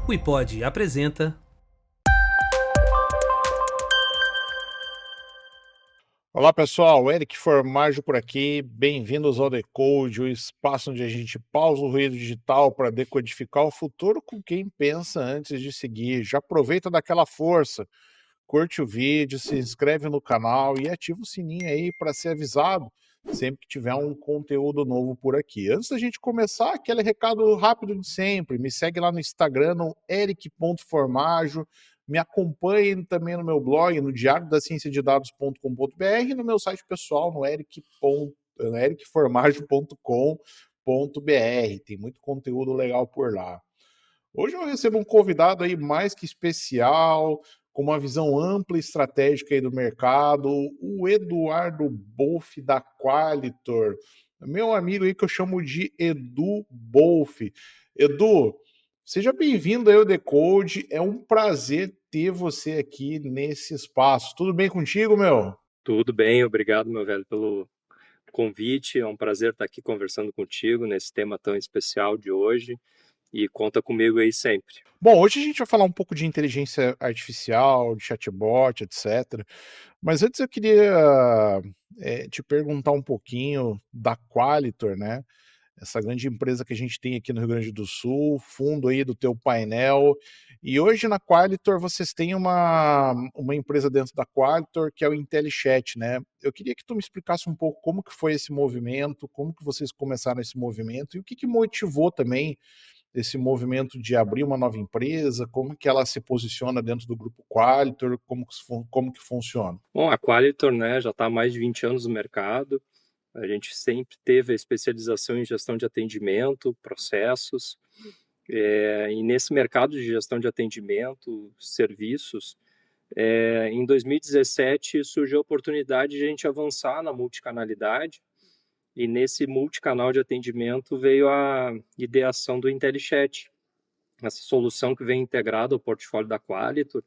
O iPod apresenta. Olá pessoal, Eric Formaggio por aqui, bem-vindos ao Decode, o espaço onde a gente pausa o ruído digital para decodificar o futuro com quem pensa antes de seguir. Já aproveita daquela força, curte o vídeo, se inscreve no canal e ativa o sininho aí para ser avisado sempre que tiver um conteúdo novo por aqui. Antes da gente começar, aquele recado rápido de sempre, me segue lá no Instagram, no eric.formaggio, me acompanhe também no meu blog, no diariodacienciadedados.com.br e no meu site pessoal, no ericformaggio.com.br. Tem muito conteúdo legal por lá. Hoje eu recebo um convidado aí mais que especial, com uma visão ampla e estratégica aí do mercado, o Eduardo Bolf da Qualitor. Meu amigo aí que eu chamo de Edu Bolf. Edu, seja bem-vindo aí ao Decode. É um prazer ter você aqui nesse espaço. Tudo bem contigo, meu? Tudo bem, obrigado, meu velho, pelo convite. É um prazer estar aqui conversando contigo nesse tema tão especial de hoje e conta comigo aí sempre. Bom, hoje a gente vai falar um pouco de inteligência artificial, de chatbot, etc. Mas antes eu queria te perguntar um pouquinho da Qualitor, né? Essa grande empresa que a gente tem aqui no Rio Grande do Sul, fundo aí do teu painel. E hoje na Qualitor vocês têm uma empresa dentro da Qualitor que é o IntelliChat, né? Eu queria que tu me explicasse um pouco como que foi esse movimento, como que vocês começaram esse movimento e o que que motivou também esse movimento de abrir uma nova empresa, como que ela se posiciona dentro do grupo Qualitor, como que funciona? Bom, a Qualitor, né, já está há mais de 20 anos no mercado. A gente sempre teve a especialização em gestão de atendimento, processos, e nesse mercado de gestão de atendimento, serviços, em 2017 surgiu a oportunidade de a gente avançar na multicanalidade. E nesse multicanal de atendimento veio a ideação do IntelliChat, essa solução que vem integrada ao portfólio da Qualitor.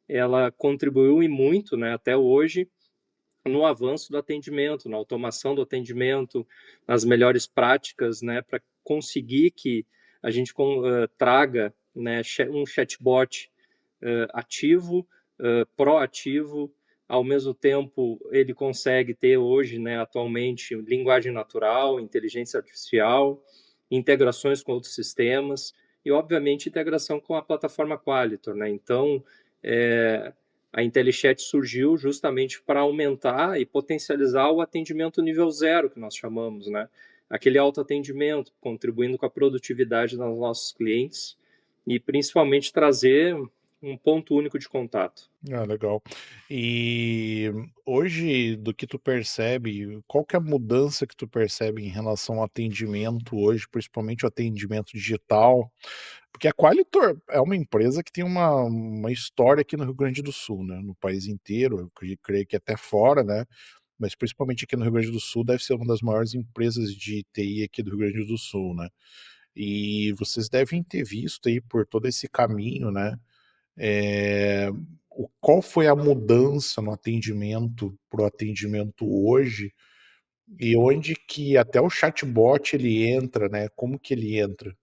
Ela contribuiu e muito, né, até hoje, no avanço do atendimento, na automação do atendimento, nas melhores práticas, né, para conseguir que a gente traga, né, um chatbot ativo, proativo. Ao mesmo tempo, ele consegue ter hoje, né, atualmente, linguagem natural, inteligência artificial, integrações com outros sistemas e, obviamente, integração com a plataforma Qualitor, né? Então, a IntelliChat surgiu justamente para aumentar e potencializar o atendimento nível zero, que nós chamamos, né? Aquele autoatendimento, contribuindo com a produtividade dos nossos clientes e, principalmente, trazer um ponto único de contato. Ah, legal. E hoje, do que tu percebe, qual que é a mudança que tu percebe em relação ao atendimento hoje, principalmente o atendimento digital? Porque a Qualitor é uma empresa que tem uma história aqui no Rio Grande do Sul, né? No país inteiro, eu creio que até fora, né? Mas principalmente aqui no Rio Grande do Sul, deve ser uma das maiores empresas de TI aqui do Rio Grande do Sul, né? E vocês devem ter visto aí por todo esse caminho, né? É, qual foi a mudança no atendimento para o atendimento hoje e onde que até o chatbot ele entra, né? Como que ele entra?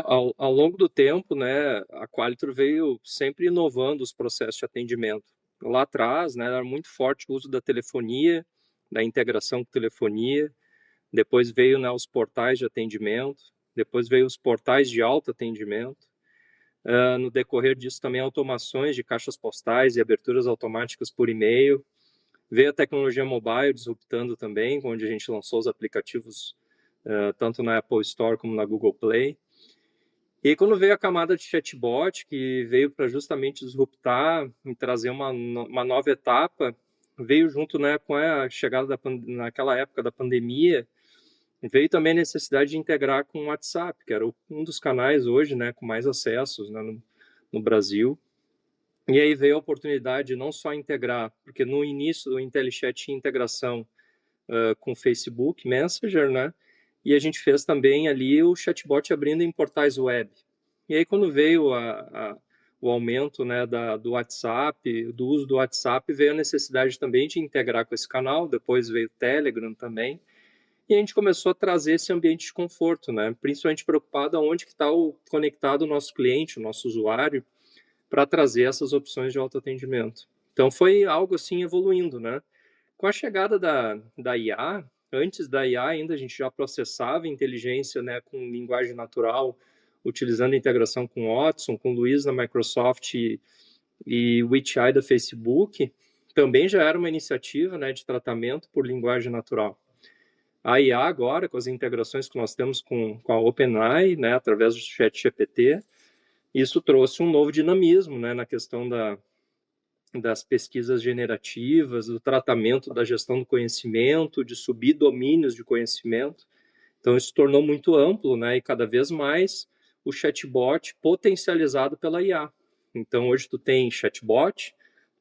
Ao longo do tempo, né, a Qualitor veio sempre inovando os processos de atendimento. Lá atrás, né, era muito forte o uso da telefonia, da integração com telefonia. Depois veio, né, os portais de atendimento. Depois veio os portais de autoatendimento. No decorrer disso, também automações de caixas postais e aberturas automáticas por e-mail. Veio a tecnologia mobile disruptando também, onde a gente lançou os aplicativos tanto na Apple Store como na Google Play. E aí, quando veio a camada de chatbot, que veio para justamente disruptar e trazer uma nova etapa, veio junto, né, com a chegada naquela época da pandemia, veio também a necessidade de integrar com o WhatsApp, que era um dos canais hoje, né, com mais acessos, né, no Brasil. E aí veio a oportunidade de não só integrar, porque no início do IntelliChat tinha integração com o Facebook Messenger, né? E a gente fez também ali o chatbot abrindo em portais web. E aí quando veio o aumento, né, do WhatsApp, do uso do WhatsApp, veio a necessidade também de integrar com esse canal, depois veio o Telegram também. e a gente começou a trazer esse ambiente de conforto, né? Principalmente preocupado aonde que está conectado o nosso cliente, o nosso usuário, para trazer essas opções de autoatendimento. Então foi algo assim evoluindo, né? Com a chegada da IA, antes da IA ainda a gente já processava inteligência, né, com linguagem natural, utilizando a integração com Watson, com Luiz da Microsoft e WitchEye da Facebook, também já era uma iniciativa, né, de tratamento por linguagem natural. A IA agora, com as integrações que nós temos com a OpenAI, né, através do ChatGPT, isso trouxe um novo dinamismo, né, na questão das pesquisas generativas, do tratamento da gestão do conhecimento, de subir domínios de conhecimento. Então, isso se tornou muito amplo, né, e cada vez mais o chatbot potencializado pela IA. Então, hoje tu tem chatbot,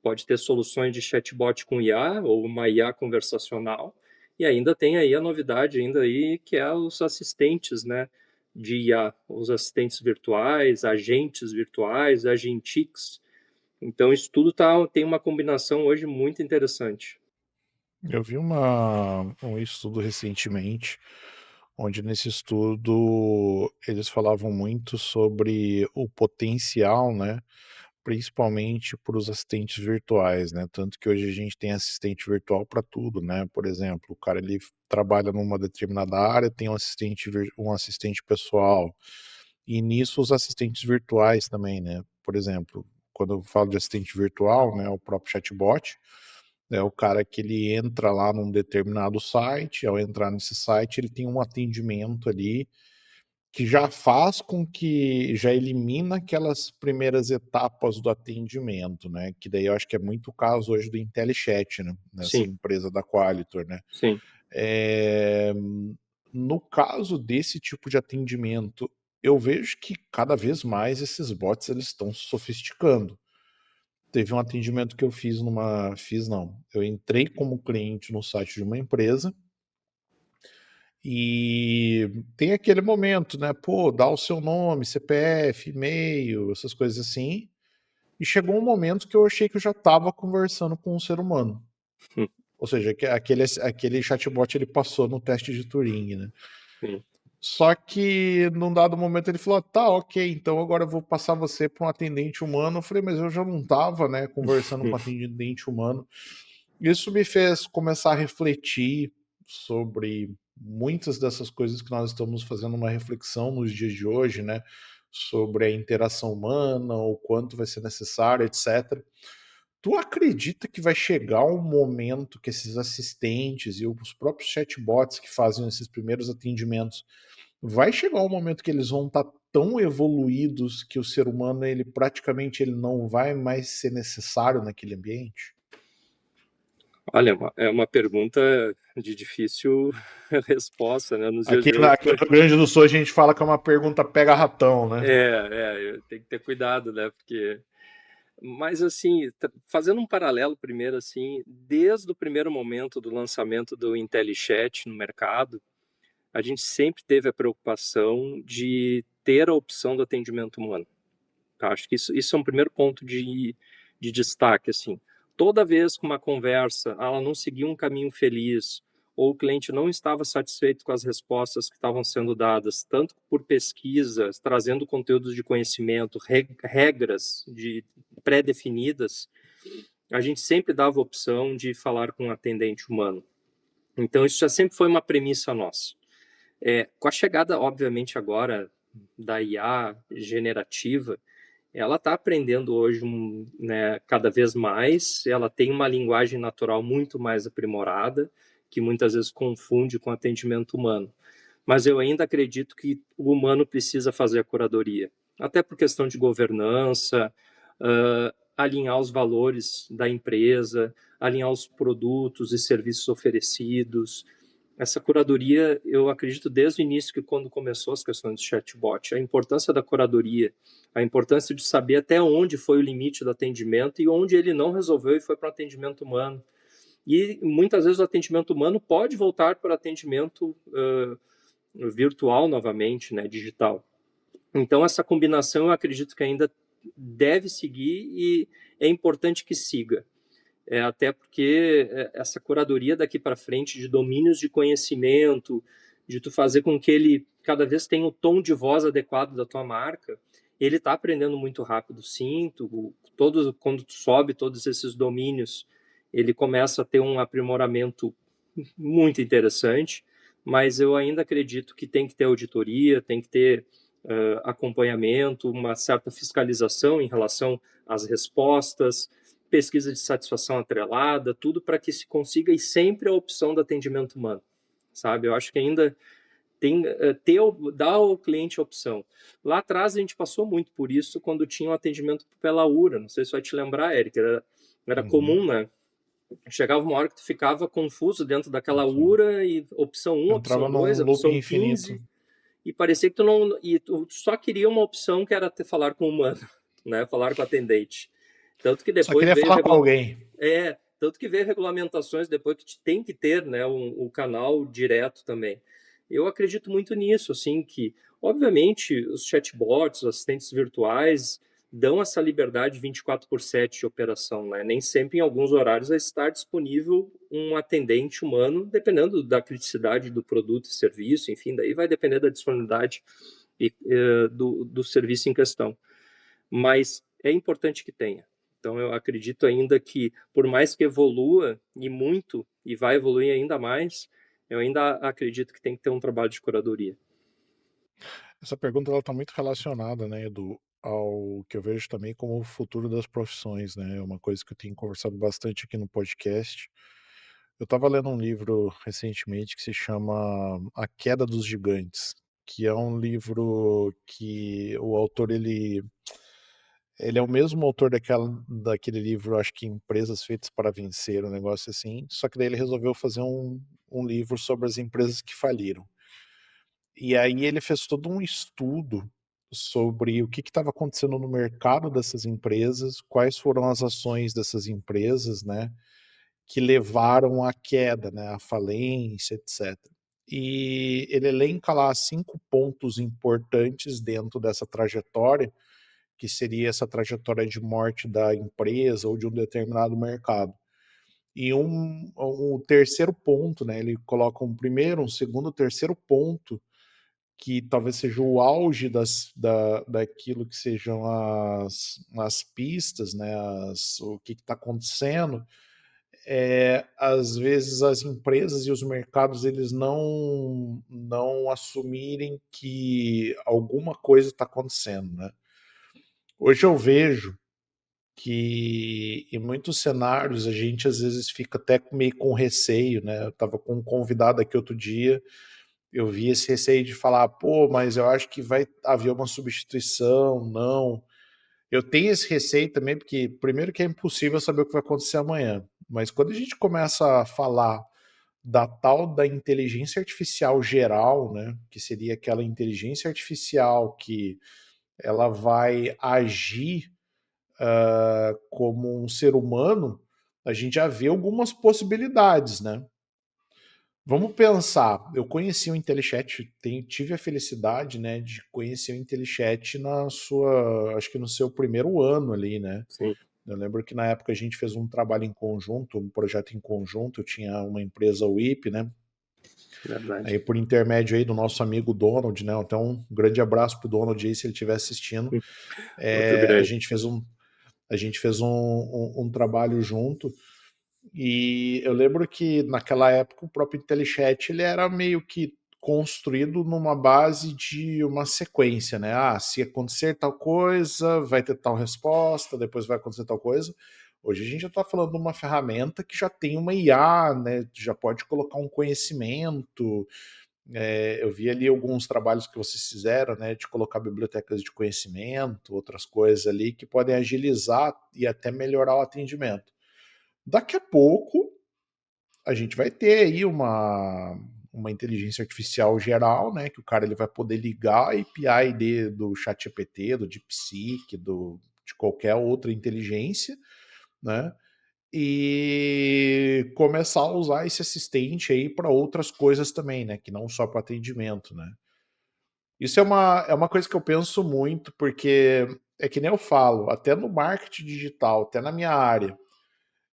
pode ter soluções de chatbot com IA ou uma IA conversacional, e ainda tem aí a novidade ainda aí que é os assistentes, né, de IA, os assistentes virtuais, agentes virtuais, agentics. Então isso tudo tem uma combinação hoje muito interessante. Eu vi um estudo recentemente, onde nesse estudo eles falavam muito sobre o potencial, né, principalmente para os assistentes virtuais, né, tanto que hoje a gente tem assistente virtual para tudo, né, por exemplo, o cara ele trabalha numa determinada área, tem um assistente pessoal, e nisso os assistentes virtuais também, né, por exemplo, quando eu falo de assistente virtual, né, o próprio chatbot, é o cara que ele entra lá num determinado site, ao entrar nesse site ele tem um atendimento ali que já faz com que já elimina aquelas primeiras etapas do atendimento, né, que daí eu acho que é muito o caso hoje do IntelliChat, né, nessa Sim, empresa da Qualitor, né. sim. Eh, no caso desse tipo de atendimento, eu vejo que cada vez mais esses bots eles estão se sofisticando. Teve um atendimento que eu fiz não, eu entrei como cliente no site de uma empresa, e tem aquele momento, né, pô, dá o seu nome, CPF, e-mail, essas coisas assim, e chegou um momento que eu achei que eu já estava conversando com um ser humano. Hum, Ou seja, que aquele chatbot ele passou no teste de Turing, né. sim. Só que num dado momento ele falou: "Tá, ok, então agora eu vou passar você para um atendente humano". Eu falei: "Mas eu já não estava, né, conversando com um atendente humano". Isso me fez começar a refletir sobre muitas dessas coisas que nós estamos fazendo uma reflexão nos dias de hoje, né, sobre a interação humana, o quanto vai ser necessário, etcétera. Tu acredita que vai chegar um momento que esses assistentes e os próprios chatbots que fazem esses primeiros atendimentos, vai chegar um momento que eles vão estar tão evoluídos que o ser humano, ele praticamente ele não vai mais ser necessário naquele ambiente? Olha, é uma pergunta de difícil resposta, né, nos dias Aqui de hoje. no Rio Grande do Sul a gente fala que é uma pergunta pega ratão, né. Tem que ter cuidado, né, porque mas assim, fazendo um paralelo primeiro, assim, desde o primeiro momento do lançamento do IntelliChat no mercado, a gente sempre teve a preocupação de ter a opção do atendimento humano. Tá? Acho que isso é um primeiro ponto de destaque, assim. Toda vez que uma conversa ela não seguia um caminho feliz, ou o cliente não estava satisfeito com as respostas que estavam sendo dadas, tanto por pesquisas, trazendo conteúdos de conhecimento, regras pré-definidas, a gente sempre dava a opção de falar com um atendente humano. Então, isso já sempre foi uma premissa nossa. Com a chegada, obviamente, agora da IA generativa, ela está aprendendo hoje, né, cada vez mais, ela tem uma linguagem natural muito mais aprimorada, que muitas vezes confunde com atendimento humano. Mas eu ainda acredito que o humano precisa fazer a curadoria, até por questão de governança, alinhar os valores da empresa, alinhar os produtos e serviços oferecidos. Essa curadoria, eu acredito desde o início que quando começou as questões do chatbot, a importância da curadoria, a importância de saber até onde foi o limite do atendimento e onde ele não resolveu e foi para o atendimento humano. E muitas vezes o atendimento humano pode voltar para o atendimento virtual novamente, né, digital. Então essa combinação eu acredito que ainda deve seguir e é importante que siga. até porque essa curadoria daqui para frente de domínios de conhecimento, de tu fazer com que ele cada vez tenha o tom de voz adequado da tua marca, ele está aprendendo muito rápido, sim. Quando tu sobe todos esses domínios, ele começa a ter um aprimoramento muito interessante, mas eu ainda acredito que tem que ter auditoria, tem que ter acompanhamento, uma certa fiscalização em relação às respostas, pesquisa de satisfação atrelada, tudo para que se consiga e sempre a opção do atendimento humano, sabe? Eu acho que ainda tem dar ao cliente a opção. Lá atrás a gente passou muito por isso quando tinha o um atendimento pela URA, não sei se vai te lembrar, Eric, era comum, né? Chegava uma hora que tu ficava confuso dentro daquela Sim. URA e opção 1, Entrava opção 2, num loop opção infinito. 15 e parecia que tu não e tu só queria uma opção que era falar com o humano, né? Falar com o atendente. Tanto que Só depois queria veio falar com alguém. tanto que veio regulamentações depois que tem que ter, né, um canal direto também. Eu acredito muito nisso, assim, que obviamente os chatbots, os assistentes virtuais dão essa liberdade 24/7 de operação, né? Nem sempre em alguns horários vai estar disponível um atendente humano, dependendo da criticidade do produto e serviço, enfim, daí vai depender da disponibilidade do serviço em questão. Mas é importante que tenha. Então eu acredito ainda que, por mais que evolua e muito, e vai evoluir ainda mais, eu ainda acredito que tem que ter um trabalho de curadoria. Essa pergunta ela está muito relacionada, né, Edu, ao que eu vejo também como o futuro das profissões, né? É uma coisa que eu tenho conversado bastante aqui no podcast. Eu estava lendo um livro recentemente que se chama A Queda dos Gigantes, que é um livro que o autor ele é o mesmo autor daquele livro, acho que Empresas Feitas para Vencer, um negócio assim, só que daí ele resolveu fazer um livro sobre as empresas que faliram. E aí ele fez todo um estudo sobre o que estava acontecendo no mercado dessas empresas, quais foram as ações dessas empresas, né, que levaram à queda, né, à falência, etc. E ele elenca lá 5 pontos importantes dentro dessa trajetória, que seria essa trajetória de morte da empresa ou de um determinado mercado. E um terceiro ponto, né, ele coloca um primeiro, um segundo, terceiro ponto que talvez seja o auge daquilo que sejam as pistas, né, o que está acontecendo, às vezes as empresas e os mercados eles não assumirem que alguma coisa está acontecendo, né? Hoje eu vejo que em muitos cenários a gente às vezes fica até meio com receio, né? Eu estava com um convidado aqui outro dia, eu vi esse receio de falar, pô, mas eu acho que vai haver uma substituição, não. Eu tenho esse receio também, porque primeiro que é impossível saber o que vai acontecer amanhã, mas quando a gente começa a falar da tal da inteligência artificial geral, né, que seria aquela inteligência artificial que ela vai agir como um ser humano, a gente já vê algumas possibilidades, né? Vamos pensar, eu conheci o IntelliChat, tive a felicidade, né, de conhecer o IntelliChat na sua, acho que no seu primeiro ano ali, né? Sim, Eu lembro que na época a gente fez um trabalho em conjunto, um projeto em conjunto, eu tinha uma empresa WIP, né? verdade. Aí por intermédio aí do nosso amigo Donald, né? Então um grande abraço pro Donald aí se ele estiver assistindo. Outro A grande. gente fez um trabalho junto. E eu lembro que naquela época o próprio IntelliChat ele era meio que construído numa base de uma sequência, né? Ah, se acontecer tal coisa, vai ter tal resposta, depois vai acontecer tal coisa. Hoje a gente já está falando de uma ferramenta que já tem uma IA, né? Já pode colocar um conhecimento. Eu vi ali alguns trabalhos que vocês fizeram, né? De colocar bibliotecas de conhecimento, outras coisas ali que podem agilizar e até melhorar o atendimento. Daqui a pouco a gente vai ter aí uma inteligência artificial geral, né? Que o cara ele vai poder ligar a API do ChatGPT, do DeepSeek, de qualquer outra inteligência, né? E começar a usar esse assistente aí para outras coisas também, né? Que não só para atendimento, né? Isso é uma coisa que eu penso muito, porque é que nem eu falo, até no marketing digital, até na minha área,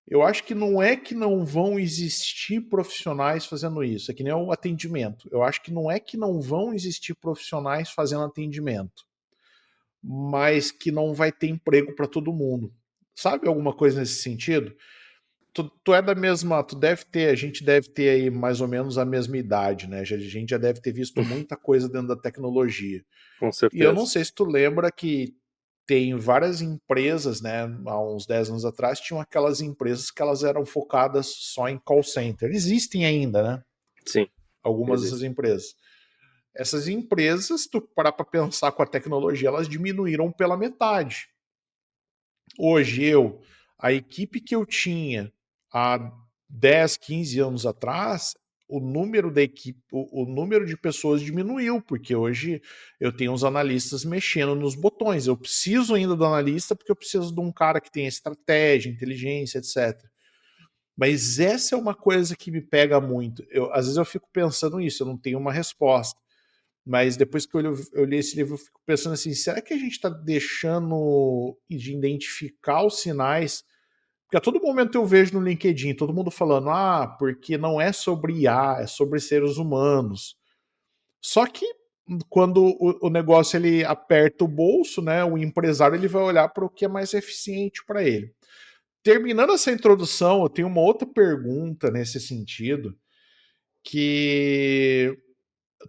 Eu acho que não é que não vão existir profissionais fazendo isso, é que nem o atendimento. Eu acho que não é que não vão existir profissionais fazendo atendimento, mas que não vai ter emprego para todo mundo. Sabe alguma coisa nesse sentido? Tu é da mesma, tu deve ter, a gente deve ter aí mais ou menos a mesma idade, né? A gente já deve ter visto muita coisa dentro da tecnologia. Com E eu não certeza. sei se tu lembra que tem várias empresas, né? Há uns 10 anos atrás, tinham aquelas empresas que elas eram focadas só em call center. Existem ainda, né? Sim, Algumas dessas existe. empresas. Essas empresas, se tu parar para pensar com a tecnologia, elas diminuíram pela metade. Hoje a equipe que eu tinha há 10, 15 anos atrás, o número da equipe, o número de pessoas diminuiu, porque hoje eu tenho os analistas mexendo nos botões. Eu preciso ainda do analista porque eu preciso de um cara que tenha estratégia, inteligência, etc. Mas essa é uma coisa que me pega muito. Às vezes eu fico pensando nisso, eu não tenho uma resposta. Mas depois que eu li esse livro, eu fico pensando assim: será que a gente está deixando de identificar os sinais? Porque a todo momento eu vejo no LinkedIn todo mundo falando, porque não é sobre IA, é sobre seres humanos. Só que quando o negócio ele aperta o bolso, né, o empresário ele vai olhar para o que é mais eficiente para ele. Terminando essa introdução, eu tenho uma outra pergunta nesse sentido, que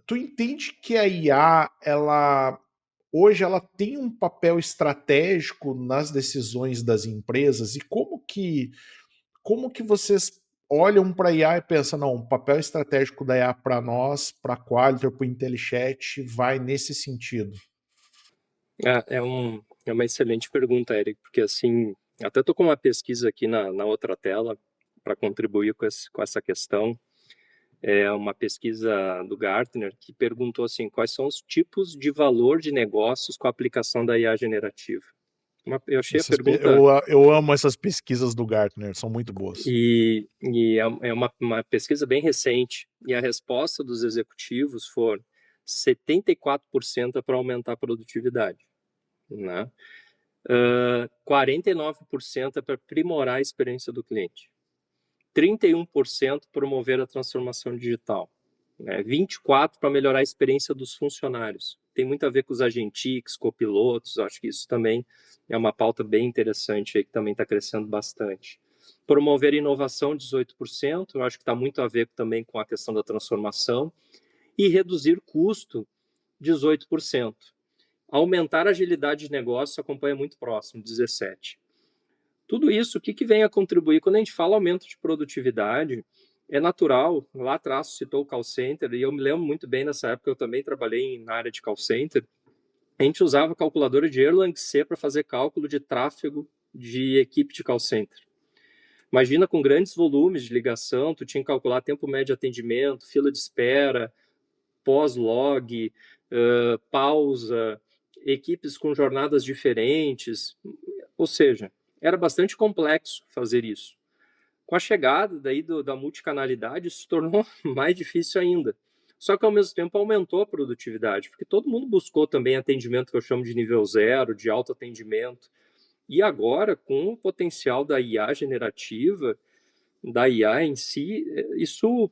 tu entende que a IA, ela hoje ela tem um papel estratégico nas decisões das empresas e como que vocês olham para a IA e pensam, não, o papel estratégico da IA para nós, para a Qualitor, para o IntelliChat, vai nesse sentido? É uma excelente pergunta, Eric, porque assim, até estou com uma pesquisa aqui na outra tela para contribuir com essa questão. É uma pesquisa do Gartner que perguntou assim, quais são os tipos de valor de negócios com a aplicação da IA generativa. Eu achei a pergunta Eu amo essas pesquisas do Gartner, são muito boas. é uma pesquisa bem recente e a resposta dos executivos foi 74% para aumentar a produtividade, né? 49% é para aprimorar a experiência do cliente. 31% promover a transformação digital. 24% para melhorar a experiência dos funcionários. Tem muito a ver com os agentics, copilotos, acho que isso também é uma pauta bem interessante aí, que também está crescendo bastante. Promover inovação, 18%, eu acho que está muito a ver também com a questão da transformação. E reduzir custo, 18%. Aumentar a agilidade de negócio acompanha muito próximo, 17%. Tudo isso, o que vem a contribuir? Quando a gente fala aumento de produtividade, é natural, lá atrás citou o call center, e eu me lembro muito bem nessa época, eu também trabalhei na área de call center, a gente usava a calculadora de Erlang C para fazer cálculo de tráfego de equipe de call center. Imagina com grandes volumes de ligação, tu tinha que calcular tempo médio de atendimento, fila de espera, pós-log, pausa, equipes com jornadas diferentes, ou seja, era bastante complexo fazer isso. Com a chegada daí da multicanalidade, isso se tornou mais difícil ainda. Só que ao mesmo tempo aumentou a produtividade, porque todo mundo buscou também atendimento que eu chamo de nível zero, de alto atendimento. E agora, com o potencial da IA generativa, da IA em si, isso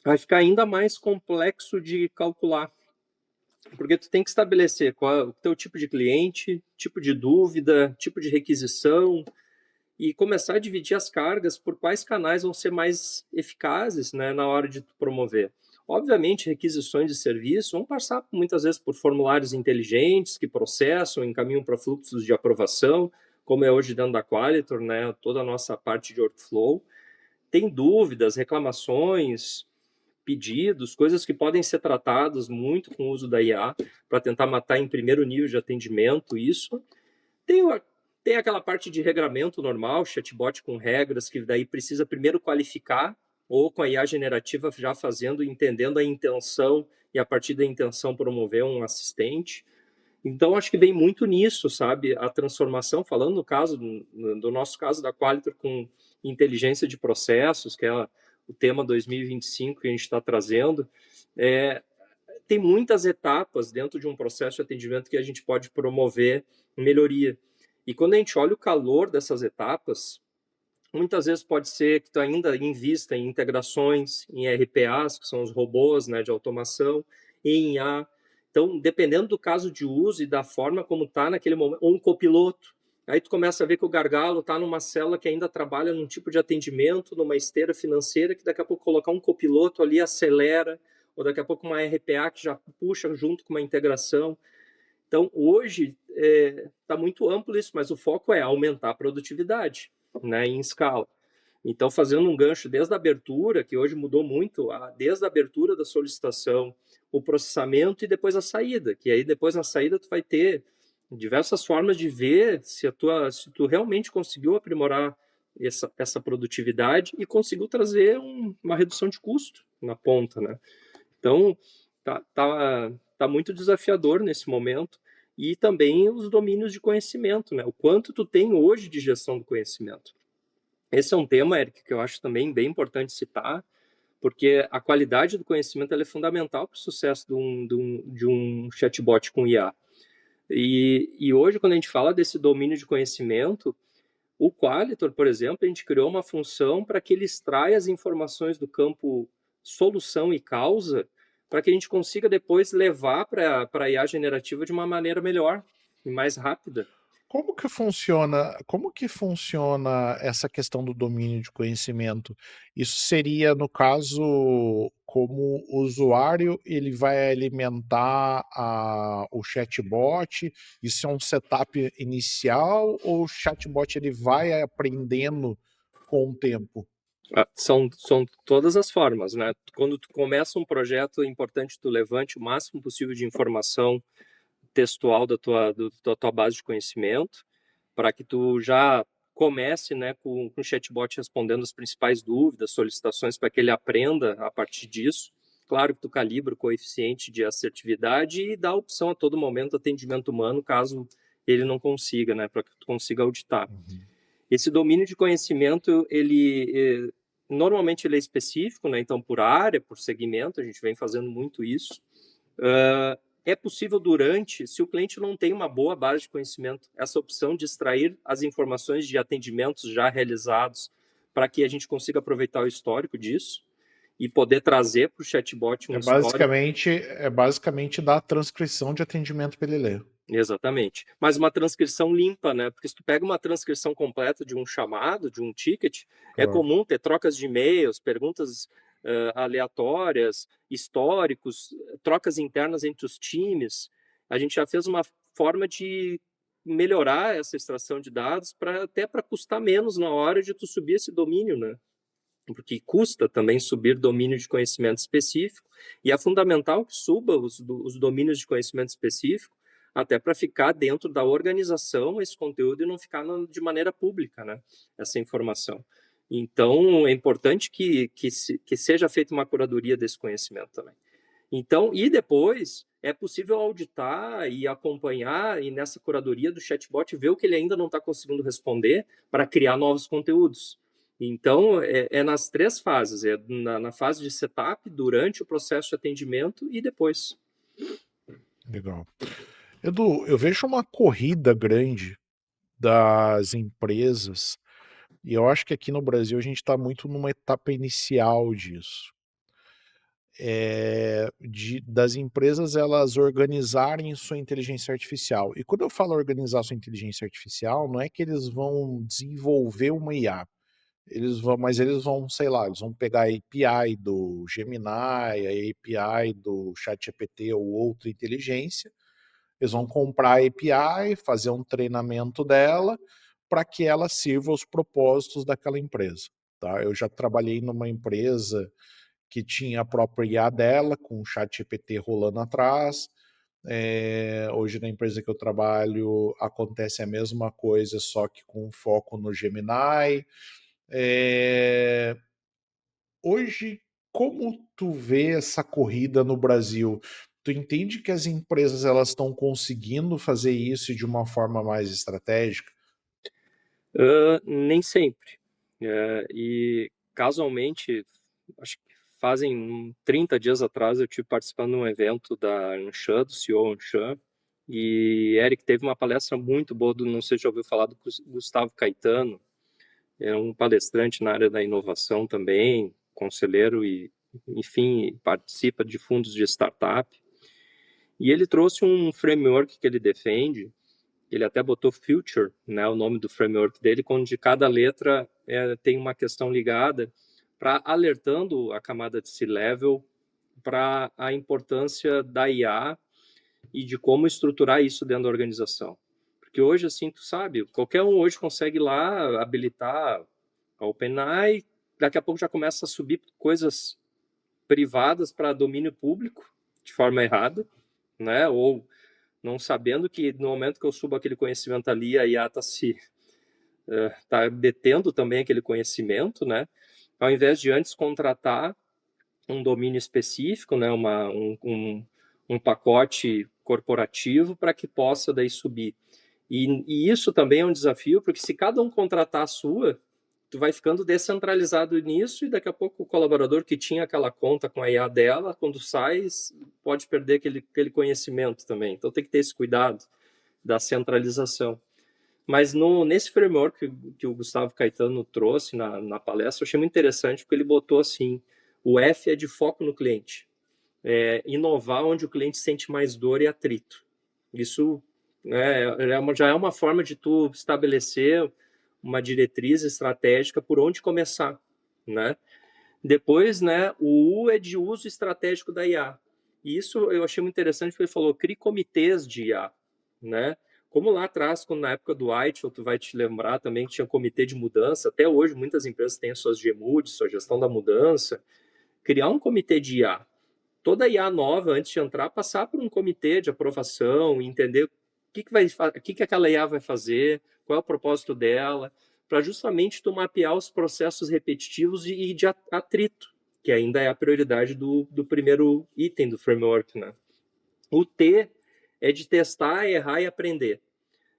vai ficar ainda mais complexo de calcular. Porque tu tem que estabelecer qual é o teu tipo de cliente, tipo de dúvida, tipo de requisição, e começar a dividir as cargas por quais canais vão ser mais eficazes, né, na hora de promover. Obviamente, requisições de serviço vão passar muitas vezes por formulários inteligentes que processam, encaminham para fluxos de aprovação, como é hoje dentro da Qualitor, né, toda a nossa parte de workflow. Tem dúvidas, reclamações, pedidos, coisas que podem ser tratadas muito com o uso da IA para tentar matar em primeiro nível de atendimento isso. Tem, tem aquela parte de regramento normal, chatbot com regras, que daí precisa primeiro qualificar, ou com a IA generativa já fazendo, entendendo a intenção, e a partir da intenção promover um assistente. Então, acho que vem muito nisso, sabe? A transformação, falando no caso, do nosso caso da Qualitor com inteligência de processos, que é o tema 2025 que a gente está trazendo, tem muitas etapas dentro de um processo de atendimento que a gente pode promover melhoria. E quando a gente olha o calor dessas etapas, Muitas vezes pode ser que tu ainda invista em integrações, em RPAs, que são os robôs, né, de automação, e em IA. Então, dependendo do caso de uso e da forma como está naquele momento, ou um copiloto, aí tu começa a ver que o gargalo está numa célula que ainda trabalha num tipo de atendimento, numa esteira financeira, que daqui a pouco colocar um copiloto ali acelera, ou daqui a pouco uma RPA que já puxa junto com uma integração. Então, hoje, está muito amplo isso, mas o foco é aumentar a produtividade, né, em escala. Então, fazendo um gancho desde a abertura, que hoje mudou muito, desde a abertura da solicitação, o processamento e depois a saída, que aí depois na saída tu vai ter diversas formas de ver se tu realmente conseguiu aprimorar essa produtividade e conseguiu trazer uma redução de custo na ponta, né? Então, tá muito desafiador nesse momento e também os domínios de conhecimento, né? O quanto tu tem hoje de gestão do conhecimento. Esse é um tema, Eric, que eu acho também bem importante citar, porque a qualidade do conhecimento é fundamental para o sucesso de um chatbot com IA. E hoje, quando a gente fala desse domínio de conhecimento, o Qualitor, por exemplo, a gente criou uma função para que ele extraia as informações do campo solução e causa, para que a gente consiga depois levar para a IA generativa de uma maneira melhor e mais rápida. Como que funciona essa questão do domínio de conhecimento? Isso seria, no caso, como o usuário, ele vai alimentar o chatbot, isso é um setup inicial ou o chatbot ele vai aprendendo com o tempo? São todas as formas, né? Quando tu começa um projeto, é importante que tu levante o máximo possível de informação textual da tua base de conhecimento, para que tu já comece, né, com o chatbot respondendo as principais dúvidas, solicitações, para que ele aprenda a partir disso. Claro que tu calibra o coeficiente de assertividade e dá a opção a todo momento atendimento humano, caso ele não consiga, né, para que tu consiga auditar. Esse domínio de conhecimento, normalmente ele é específico, né, então por área, por segmento, a gente vem fazendo muito isso. É possível se o cliente não tem uma boa base de conhecimento, essa opção de extrair as informações de atendimentos já realizados para que a gente consiga aproveitar o histórico disso e poder trazer para o chatbot um histórico. É basicamente dar a transcrição de atendimento para ele ler. Exatamente. Mas uma transcrição limpa, né? Porque se tu pega uma transcrição completa de um chamado, de um ticket, é Claro. comum ter trocas de e-mails, perguntas aleatórias, históricos, trocas internas entre os times. A gente já fez uma forma de melhorar essa extração de dados até para custar menos na hora de tu subir esse domínio, né? Porque custa também subir domínio de conhecimento específico, e é fundamental que suba os domínios de conhecimento específico, até para ficar dentro da organização esse conteúdo e não ficar de maneira pública, né, essa informação. Então, é importante que seja feita uma curadoria desse conhecimento também. Então, e depois é possível auditar e acompanhar, e nessa curadoria do chatbot, ver o que ele ainda não está conseguindo responder para criar novos conteúdos. Então, nas três fases: na fase de setup, durante o processo de atendimento e depois. Legal. Edu, eu vejo uma corrida grande das empresas, e eu acho que aqui no Brasil a gente está muito numa etapa inicial disso. Das empresas elas organizarem sua inteligência artificial. E quando eu falo organizar sua inteligência artificial, não é que eles vão desenvolver uma IA. Mas eles vão, sei lá, eles vão pegar a API do Gemini, a API do ChatGPT ou outra inteligência, eles vão comprar a API, fazer um treinamento dela para que ela sirva aos propósitos daquela empresa. Tá? Eu já trabalhei numa empresa que tinha a própria IA dela, com o ChatGPT rolando atrás. Hoje na empresa que eu trabalho acontece a mesma coisa, só que com foco no Gemini. Hoje, como tu vê essa corrida no Brasil? Tu entende que as empresas elas estão conseguindo fazer isso de uma forma mais estratégica? Nem sempre. E casualmente, acho que fazem 30 dias atrás, eu estive participando de um evento da Anshan, do CEO Anshan, e Eric teve uma palestra muito boa não sei se já ouviu falar do Gustavo Caetano, é um palestrante na área da inovação também, conselheiro e, enfim, participa de fundos de startup. E ele trouxe um framework que ele defende, ele até botou Future, né, o nome do framework dele, onde cada letra tem uma questão ligada para alertando a camada de C-level para a importância da IA e de como estruturar isso dentro da organização. Porque hoje, assim, tu sabe, qualquer um hoje consegue lá habilitar a OpenAI, daqui a pouco já começa a subir coisas privadas para domínio público de forma errada, né? Ou não sabendo que no momento que eu subo aquele conhecimento ali, a IA está tá detendo também aquele conhecimento, né? Ao invés de antes contratar um domínio específico, né? Um pacote corporativo para que possa daí subir. E isso também é um desafio, porque se cada um contratar a sua, tu vai ficando descentralizado nisso e daqui a pouco o colaborador que tinha aquela conta com a IA dela, quando sai, pode perder aquele conhecimento também. Então tem que ter esse cuidado da centralização. Mas nesse framework que o Gustavo Caetano trouxe na palestra, eu achei muito interessante, porque ele botou assim, o F é de foco no cliente. Inovar onde o cliente sente mais dor e atrito. Isso, né, já é uma forma de tu estabelecer uma diretriz estratégica por onde começar, né? Depois, né, o U é de uso estratégico da IA. E isso eu achei muito interessante, porque ele falou, crie comitês de IA, né? Como lá atrás, quando na época do White, tu vai te lembrar também que tinha comitê de mudança, até hoje muitas empresas têm as suas GMUD, sua gestão da mudança, criar um comitê de IA. Toda IA nova, antes de entrar, passar por um comitê de aprovação, entender o que aquela IA vai fazer, qual é o propósito dela, para justamente tu mapear os processos repetitivos e de atrito, que ainda é a prioridade do primeiro item do framework, né? O T é de testar, errar e aprender.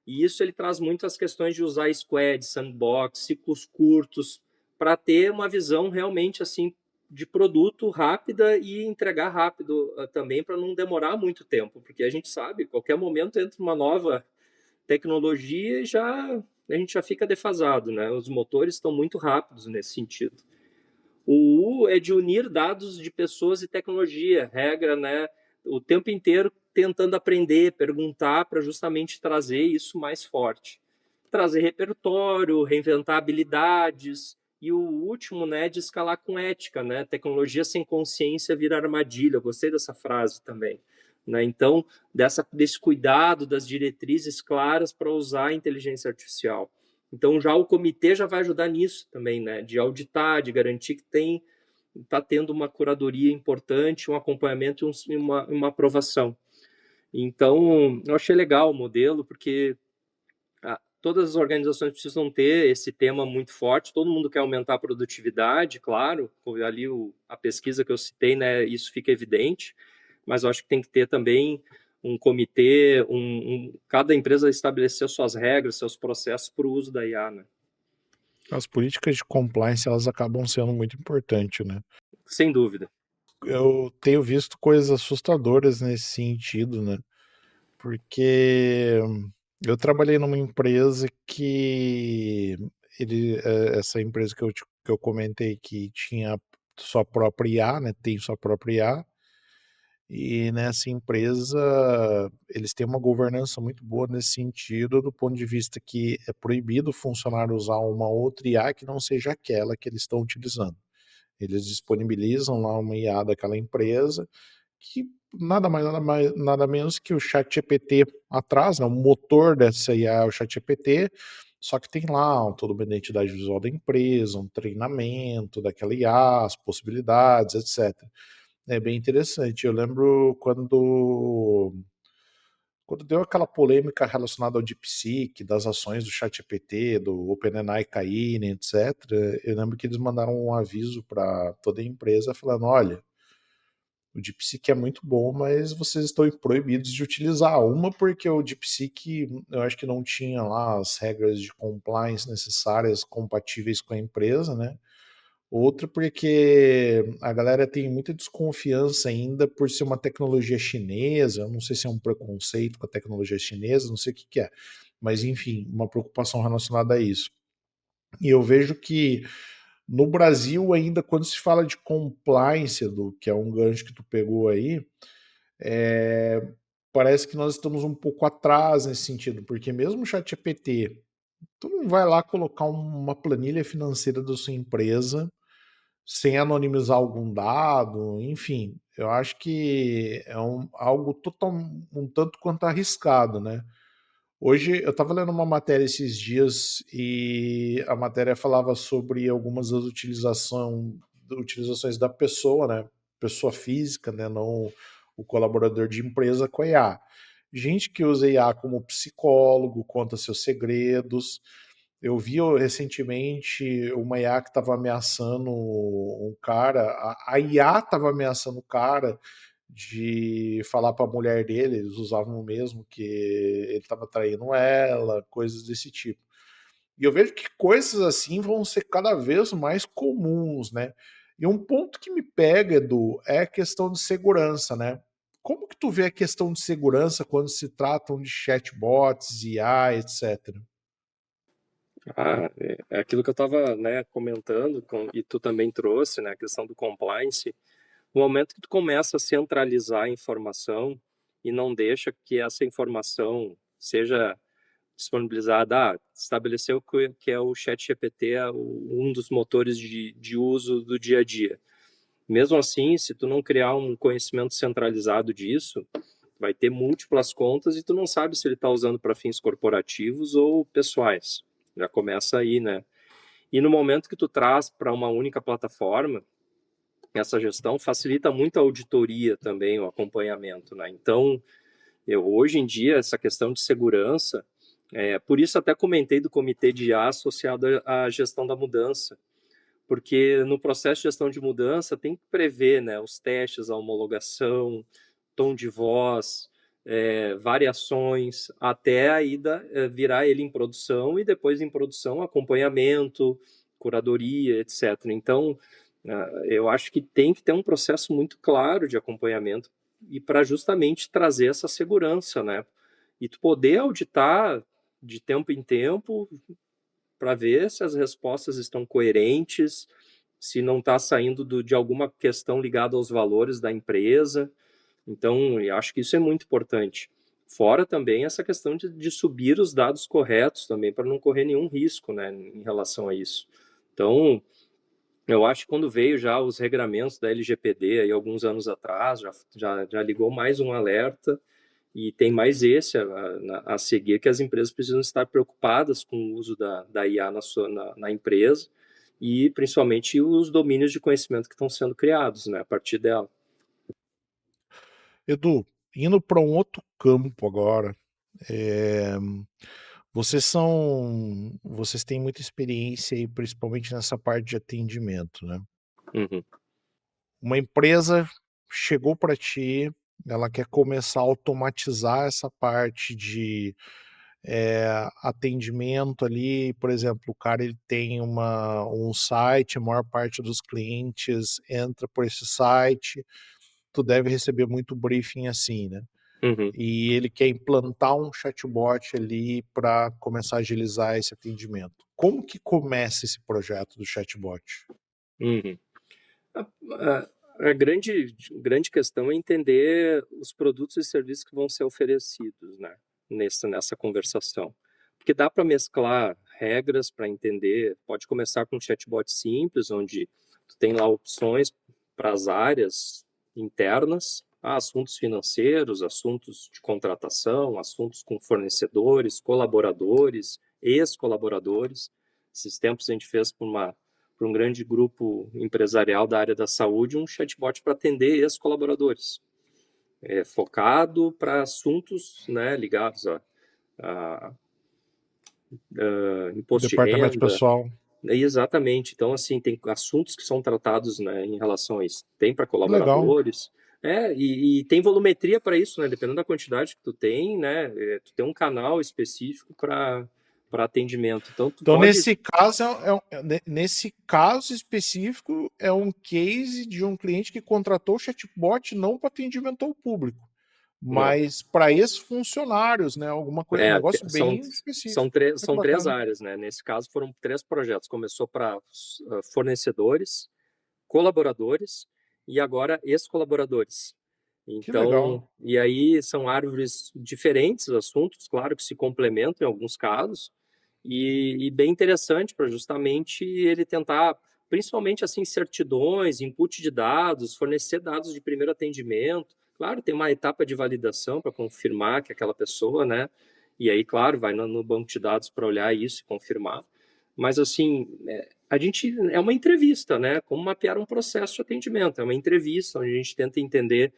E isso ele traz muito as questões de usar squad, sandbox, ciclos curtos, para ter uma visão realmente assim de produto rápida e entregar rápido também para não demorar muito tempo, porque a gente sabe, qualquer momento entra uma nova tecnologia e a gente já fica defasado, né? Os motores estão muito rápidos nesse sentido. O U é de unir dados de pessoas e tecnologia, regra, né? O tempo inteiro tentando aprender, perguntar para justamente trazer isso mais forte. Trazer repertório, reinventar habilidades. E o último, né, de escalar com ética, né? Tecnologia sem consciência vira armadilha. Eu gostei dessa frase também. Né? Então, desse cuidado das diretrizes claras para usar a inteligência artificial. Então já o comitê já vai ajudar nisso também, né? De auditar, de garantir que está tendo uma curadoria importante, um acompanhamento e uma aprovação. Então, eu achei legal o modelo, porque todas as organizações precisam ter esse tema muito forte, todo mundo quer aumentar a produtividade, claro, ali a pesquisa que eu citei, né, isso fica evidente, mas eu acho que tem que ter também um comitê, cada empresa estabelecer suas regras, seus processos para o uso da IA, né? As políticas de compliance, elas acabam sendo muito importantes, né? Sem dúvida. Eu tenho visto coisas assustadoras nesse sentido, né? Porque eu trabalhei numa empresa que essa empresa que eu comentei que tinha sua própria IA, né? Tem sua própria IA. E nessa empresa eles têm uma governança muito boa nesse sentido, do ponto de vista que é proibido o funcionário usar uma outra IA que não seja aquela que eles estão utilizando. Eles disponibilizam lá uma IA daquela empresa que nada menos que o ChatGPT atrás, né, o motor dessa IA é o ChatGPT, só que tem lá toda uma identidade visual da empresa, um treinamento daquela IA, as possibilidades, etc. É bem interessante. Eu lembro quando deu aquela polêmica relacionada ao DeepSeek, das ações do ChatGPT, do OpenAI caírem, etc., eu lembro que eles mandaram um aviso para toda a empresa falando: olha, o DeepSeek é muito bom, mas vocês estão proibidos de utilizar. Uma, porque o DeepSeek, eu acho que não tinha lá as regras de compliance necessárias, compatíveis com a empresa, né? Outra, porque a galera tem muita desconfiança ainda por ser uma tecnologia chinesa. Eu não sei se é um preconceito com a tecnologia chinesa, não sei o que que é. Mas, enfim, uma preocupação relacionada a isso. E eu vejo que no Brasil ainda, quando se fala de compliance, Edu, que é um gancho que tu pegou aí, parece que nós estamos um pouco atrás nesse sentido, porque mesmo o ChatGPT, tu não vai lá colocar uma planilha financeira da sua empresa sem anonimizar algum dado, enfim, eu acho que é algo um tanto quanto arriscado, né? Hoje eu estava lendo uma matéria esses dias e a matéria falava sobre algumas das utilizações da pessoa, né? Pessoa física, né? Não o colaborador de empresa com a IA. Gente que usa IA como psicólogo, conta seus segredos. Eu vi recentemente uma IA que estava ameaçando um cara, a IA estava ameaçando o cara de falar para a mulher dele, eles usavam o mesmo, que ele estava traindo ela, coisas desse tipo. E eu vejo que coisas assim vão ser cada vez mais comuns, né? E um ponto que me pega, Edu, é a questão de segurança, né? Como que tu vê a questão de segurança quando se tratam de chatbots, IA, etc? É aquilo que eu estava, né, comentando, e tu também trouxe, né, a questão do compliance. No momento que tu começa a centralizar a informação e não deixa que essa informação seja disponibilizada, estabeleceu que é o ChatGPT um dos motores de uso do dia a dia. Mesmo assim, se tu não criar um conhecimento centralizado disso, vai ter múltiplas contas e tu não sabe se ele está usando para fins corporativos ou pessoais. Já começa aí, né? E no momento que tu traz para uma única plataforma, essa gestão facilita muito a auditoria também, o acompanhamento, né? Então, hoje em dia, essa questão de segurança, por isso até comentei do comitê de IA associado à gestão da mudança, porque no processo de gestão de mudança tem que prever, né, os testes, a homologação, tom de voz, variações, até a ida virar ele em produção e depois em produção acompanhamento, curadoria, etc. Então, eu acho que tem que ter um processo muito claro de acompanhamento e para justamente trazer essa segurança, né? E tu poder auditar de tempo em tempo para ver se as respostas estão coerentes, se não está saindo de alguma questão ligada aos valores da empresa. Então, eu acho que isso é muito importante. Fora também essa questão de subir os dados corretos também, para não correr nenhum risco, né, em relação a isso. Então, eu acho que quando veio já os regramentos da LGPD, aí, alguns anos atrás, já ligou mais um alerta, e tem mais esse a seguir, que as empresas precisam estar preocupadas com o uso da IA na empresa, e principalmente os domínios de conhecimento que estão sendo criados, né, a partir dela. Edu, indo para um outro campo agora, é, vocês têm muita experiência aí, principalmente nessa parte de atendimento, né? Uhum. Uma empresa chegou para ti, ela quer começar a automatizar essa parte de atendimento ali, por exemplo, o cara ele tem um site, a maior parte dos clientes entra por esse site, tu deve receber muito briefing assim, né? Uhum. E ele quer implantar um chatbot ali para começar a agilizar esse atendimento. Como que começa esse projeto do chatbot? Uhum. A grande questão é entender os produtos e serviços que vão ser oferecidos, né, nessa conversação. Porque dá para mesclar regras para entender, pode começar com um chatbot simples, onde tu tem lá opções para as áreas internas, assuntos financeiros, assuntos de contratação, assuntos com fornecedores, colaboradores, ex-colaboradores. Esses tempos a gente fez para um grande grupo empresarial da área da saúde um chatbot para atender ex-colaboradores, focado para assuntos, né, ligados a imposto de Departamento renda. pessoal. Exatamente. Então, assim, tem assuntos que são tratados, né, em relação a isso. Tem para Legal. colaboradores, e tem volumetria para isso, né? Dependendo da quantidade que tu tem, né? Tu tem um canal específico para atendimento. Então, tu Então, pode. nesse caso específico, é um case de um cliente que contratou o chatbot não para atendimento ao público, Não. mas para esses funcionários, né? Alguma coisa, um É, negócio são, bem são, específico. Olha que são três bacana. áreas, né? Nesse caso foram 3 projetos. Começou para fornecedores, colaboradores e agora ex-colaboradores. Que legal. Então, e aí são árvores diferentes, assuntos, claro que se complementam em alguns casos, e bem interessante para justamente ele tentar, principalmente assim, certidões, input de dados, fornecer dados de primeiro atendimento. Claro, tem uma etapa de validação para confirmar que aquela pessoa, né? E aí, claro, vai no banco de dados para olhar isso e confirmar. Mas assim, a gente é uma entrevista, né? Como mapear um processo de atendimento. É uma entrevista onde a gente tenta entender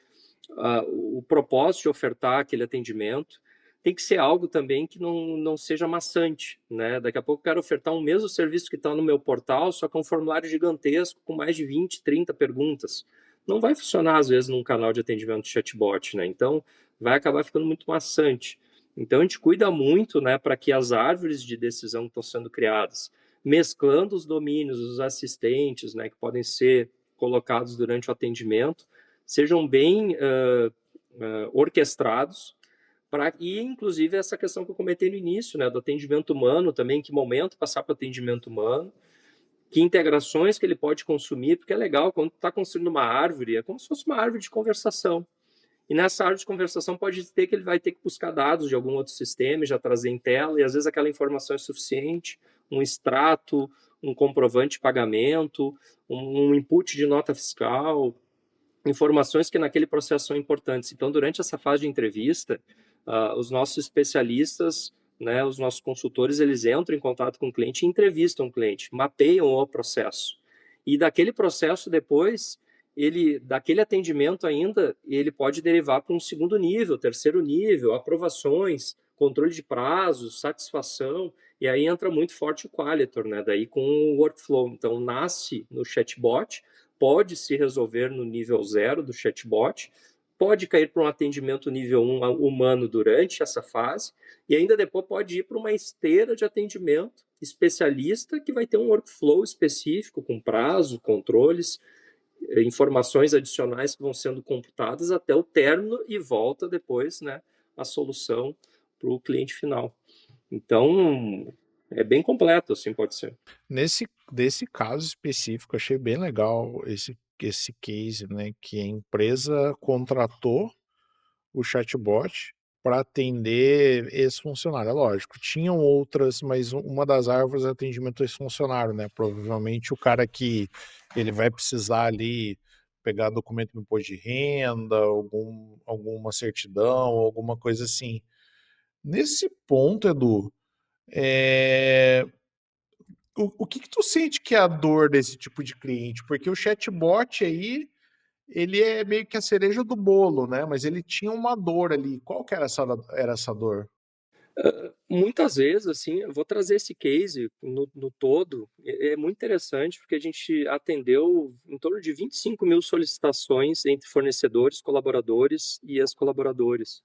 o propósito de ofertar aquele atendimento. Tem que ser algo também que não seja maçante, né? Daqui a pouco eu quero ofertar um mesmo serviço que está no meu portal, só que é um formulário gigantesco com mais de 20, 30 perguntas. Não vai funcionar, às vezes, num canal de atendimento de chatbot, né? Então, vai acabar ficando muito maçante. Então, a gente cuida muito, né, para que as árvores de decisão que estão sendo criadas, mesclando os domínios, os assistentes, né, que podem ser colocados durante o atendimento, sejam bem orquestrados, e inclusive essa questão que eu comentei no início, né, do atendimento humano também, em que momento passar para o atendimento humano, que integrações que ele pode consumir, porque é legal, quando está construindo uma árvore, é como se fosse uma árvore de conversação. E nessa árvore de conversação pode ter que ele vai ter que buscar dados de algum outro sistema e já trazer em tela, e às vezes aquela informação é suficiente, um extrato, um comprovante de pagamento, um input de nota fiscal, informações que naquele processo são importantes. Então, durante essa fase de entrevista, os nossos especialistas, né, os nossos consultores, eles entram em contato com o cliente e entrevistam o cliente, mapeiam o processo. E daquele processo depois, daquele atendimento ainda, ele pode derivar para um segundo nível, terceiro nível, aprovações, controle de prazos, satisfação, e aí entra muito forte o Qualitor, né? Daí com o workflow. Então, nasce no chatbot, pode se resolver no nível 0 do chatbot, pode cair para um atendimento nível 1 humano durante essa fase, e ainda depois pode ir para uma esteira de atendimento especialista que vai ter um workflow específico, com prazo, controles, informações adicionais que vão sendo computadas até o término e volta depois, né, a solução para o cliente final. Então, é bem completo, assim, pode ser. Desse caso específico, achei bem legal esse case, né? Que a empresa contratou o chatbot para atender esse funcionário. É lógico, tinham outras, mas uma das árvores é atendimento a esse funcionário, né? Provavelmente o cara que ele vai precisar ali pegar documento do imposto de renda, alguma certidão, alguma coisa assim. Nesse ponto, Edu, é, o que que tu sente que é a dor desse tipo de cliente? Porque o chatbot aí, ele é meio que a cereja do bolo, né? Mas ele tinha uma dor ali. Qual que era essa dor? Muitas vezes, assim, eu vou trazer esse case no todo, é muito interessante porque a gente atendeu em torno de 25 mil solicitações entre fornecedores, colaboradores e ex-colaboradores.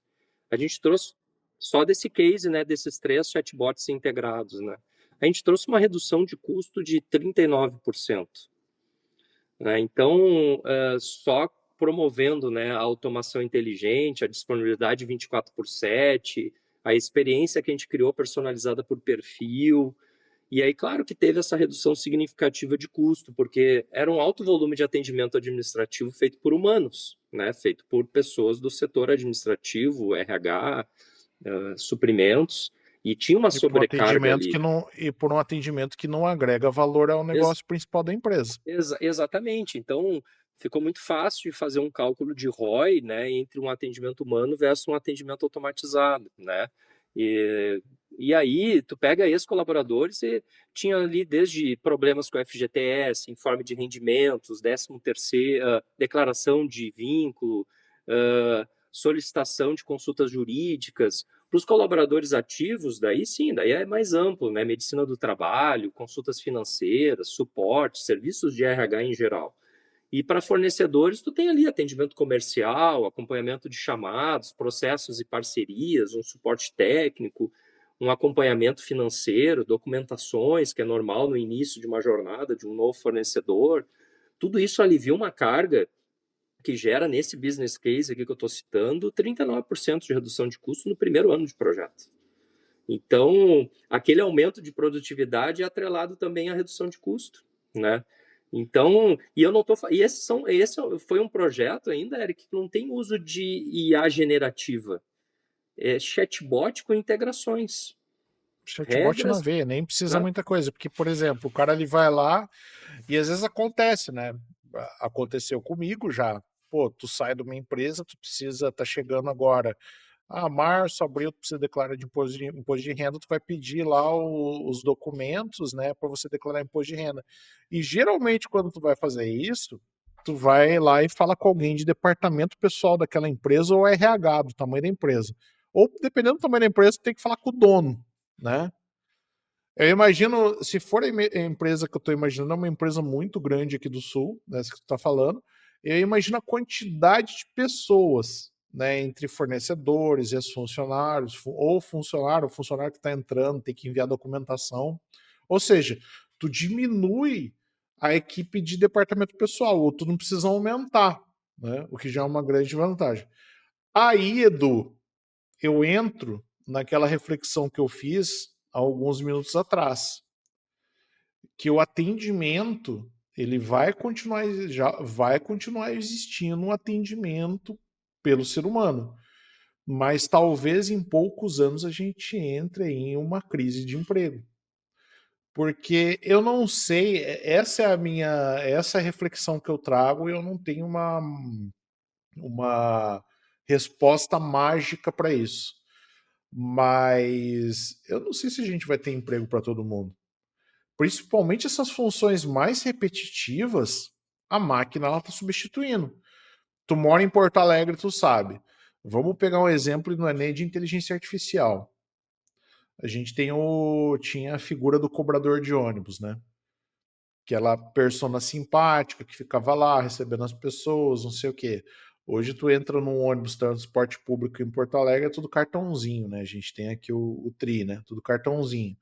A gente trouxe, só desse case, né, desses 3 chatbots integrados, né, a gente trouxe uma redução de custo de 39%. Né? Então, só promovendo, né, a automação inteligente, a disponibilidade 24/7, a experiência que a gente criou personalizada por perfil. E aí, claro que teve essa redução significativa de custo, porque era um alto volume de atendimento administrativo feito por humanos, né, feito por pessoas do setor administrativo, RH, suprimentos, e tinha uma sobrecarga ali. E por um atendimento que não agrega valor ao Ex negócio principal da empresa. exatamente. Então, ficou muito fácil de fazer um cálculo de ROI, né, entre um atendimento humano versus um atendimento automatizado, né? E, e aí, tu pega ex-colaboradores e tinha ali desde problemas com o FGTS, informe de rendimentos, 13º, declaração de vínculo, solicitação de consultas jurídicas. Para os colaboradores ativos, daí sim, daí é mais amplo, né? Medicina do trabalho, consultas financeiras, suporte, serviços de RH em geral. E para fornecedores, tu tem ali atendimento comercial, acompanhamento de chamados, processos e parcerias, um suporte técnico, um acompanhamento financeiro, documentações, que é normal no início de uma jornada de um novo fornecedor. Tudo isso alivia uma carga que gera nesse business case aqui que eu estou citando 39% de redução de custo no primeiro ano de projeto. Então, aquele aumento de produtividade é atrelado também à redução de custo, né? Então, e eu não tô, e esse foi um projeto ainda, Eric, que não tem uso de IA generativa. É chatbot com integrações. Chatbot na Regras, veia, nem precisa né? muita coisa, porque, por exemplo, o cara ele vai lá e às vezes acontece, né? Aconteceu comigo já. Pô, tu sai de uma empresa, tu precisa, tá chegando agora. Ah, março, abril, tu precisa declarar de imposto de renda, tu vai pedir lá os documentos, né, para você declarar imposto de renda. E geralmente, quando tu vai fazer isso, tu vai lá e fala com alguém de departamento pessoal daquela empresa ou RH, do tamanho da empresa. Ou, dependendo do tamanho da empresa, tu tem que falar com o dono, né? Eu imagino, se for a empresa que eu estou imaginando, é uma empresa muito grande aqui do Sul, né, essa que tu está falando, eu imagino a quantidade de pessoas, né, entre fornecedores e os funcionários, ou o funcionário que está entrando, tem que enviar documentação. Ou seja, tu diminui a equipe de departamento pessoal, ou tu não precisa aumentar, né, o que já é uma grande vantagem. Aí, Edu, eu entro naquela reflexão que eu fiz há alguns minutos atrás, que o atendimento ele vai continuar existindo um atendimento pelo ser humano, mas talvez em poucos anos a gente entre em uma crise de emprego. Porque eu não sei, essa é a reflexão que eu trago e eu não tenho uma resposta mágica para isso. Mas eu não sei se a gente vai ter emprego para todo mundo. Principalmente essas funções mais repetitivas, a máquina ela está substituindo. Tu mora em Porto Alegre, tu sabe. Vamos pegar um exemplo no Enem de inteligência artificial. A gente tinha a figura do cobrador de ônibus, né? Aquela persona simpática que ficava lá recebendo as pessoas, não sei o quê. Hoje tu entra num ônibus transporte público em Porto Alegre, é tudo cartãozinho, né? A gente tem aqui o TRI, né? Tudo cartãozinho.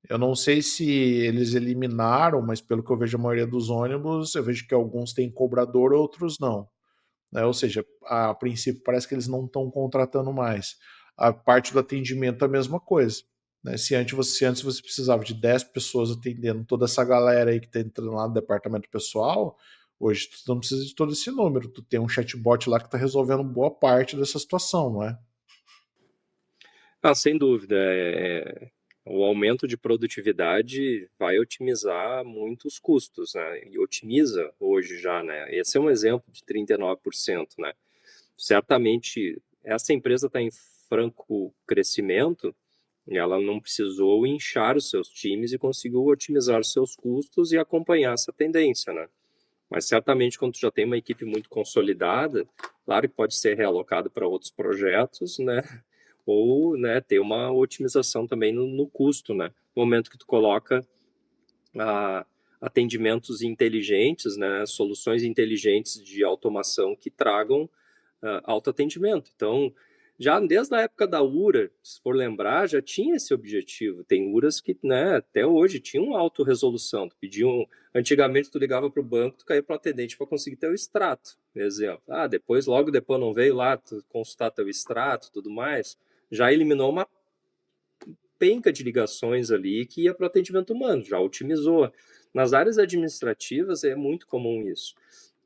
Eu não sei se eles eliminaram, mas pelo que eu vejo a maioria dos ônibus, eu vejo que alguns têm cobrador, outros não. Né? Ou seja, a princípio parece que eles não estão contratando mais. A parte do atendimento é a mesma coisa. Né? Se antes você precisava de 10 pessoas atendendo toda essa galera aí que está entrando lá no departamento pessoal, hoje tu não precisa de todo esse número. Tu tem um chatbot lá que está resolvendo boa parte dessa situação, não é? Ah, sem dúvida. O aumento de produtividade vai otimizar muitos custos, né? E otimiza hoje já, né? Esse é um exemplo de 39%, né? Certamente, essa empresa está em franco crescimento e ela não precisou inchar os seus times e conseguiu otimizar os seus custos e acompanhar essa tendência, né? Mas certamente, quando tu já tem uma equipe muito consolidada, claro que pode ser realocado para outros projetos, né? Ou, né, ter uma otimização também no custo, né? No momento que tu coloca a, atendimentos inteligentes, né, soluções inteligentes de automação que tragam autoatendimento. Então, já desde a época da URA, se for lembrar, já tinha esse objetivo. Tem URAs que, né, até hoje tinham autorresolução. Tu pediam, antigamente tu ligava para o banco, tu caía para o atendente para conseguir teu extrato, exemplo. Depois, logo depois não veio lá tu consultar teu extrato, tudo mais. Já eliminou uma penca de ligações ali que ia para o atendimento humano, já otimizou. Nas áreas administrativas é muito comum isso.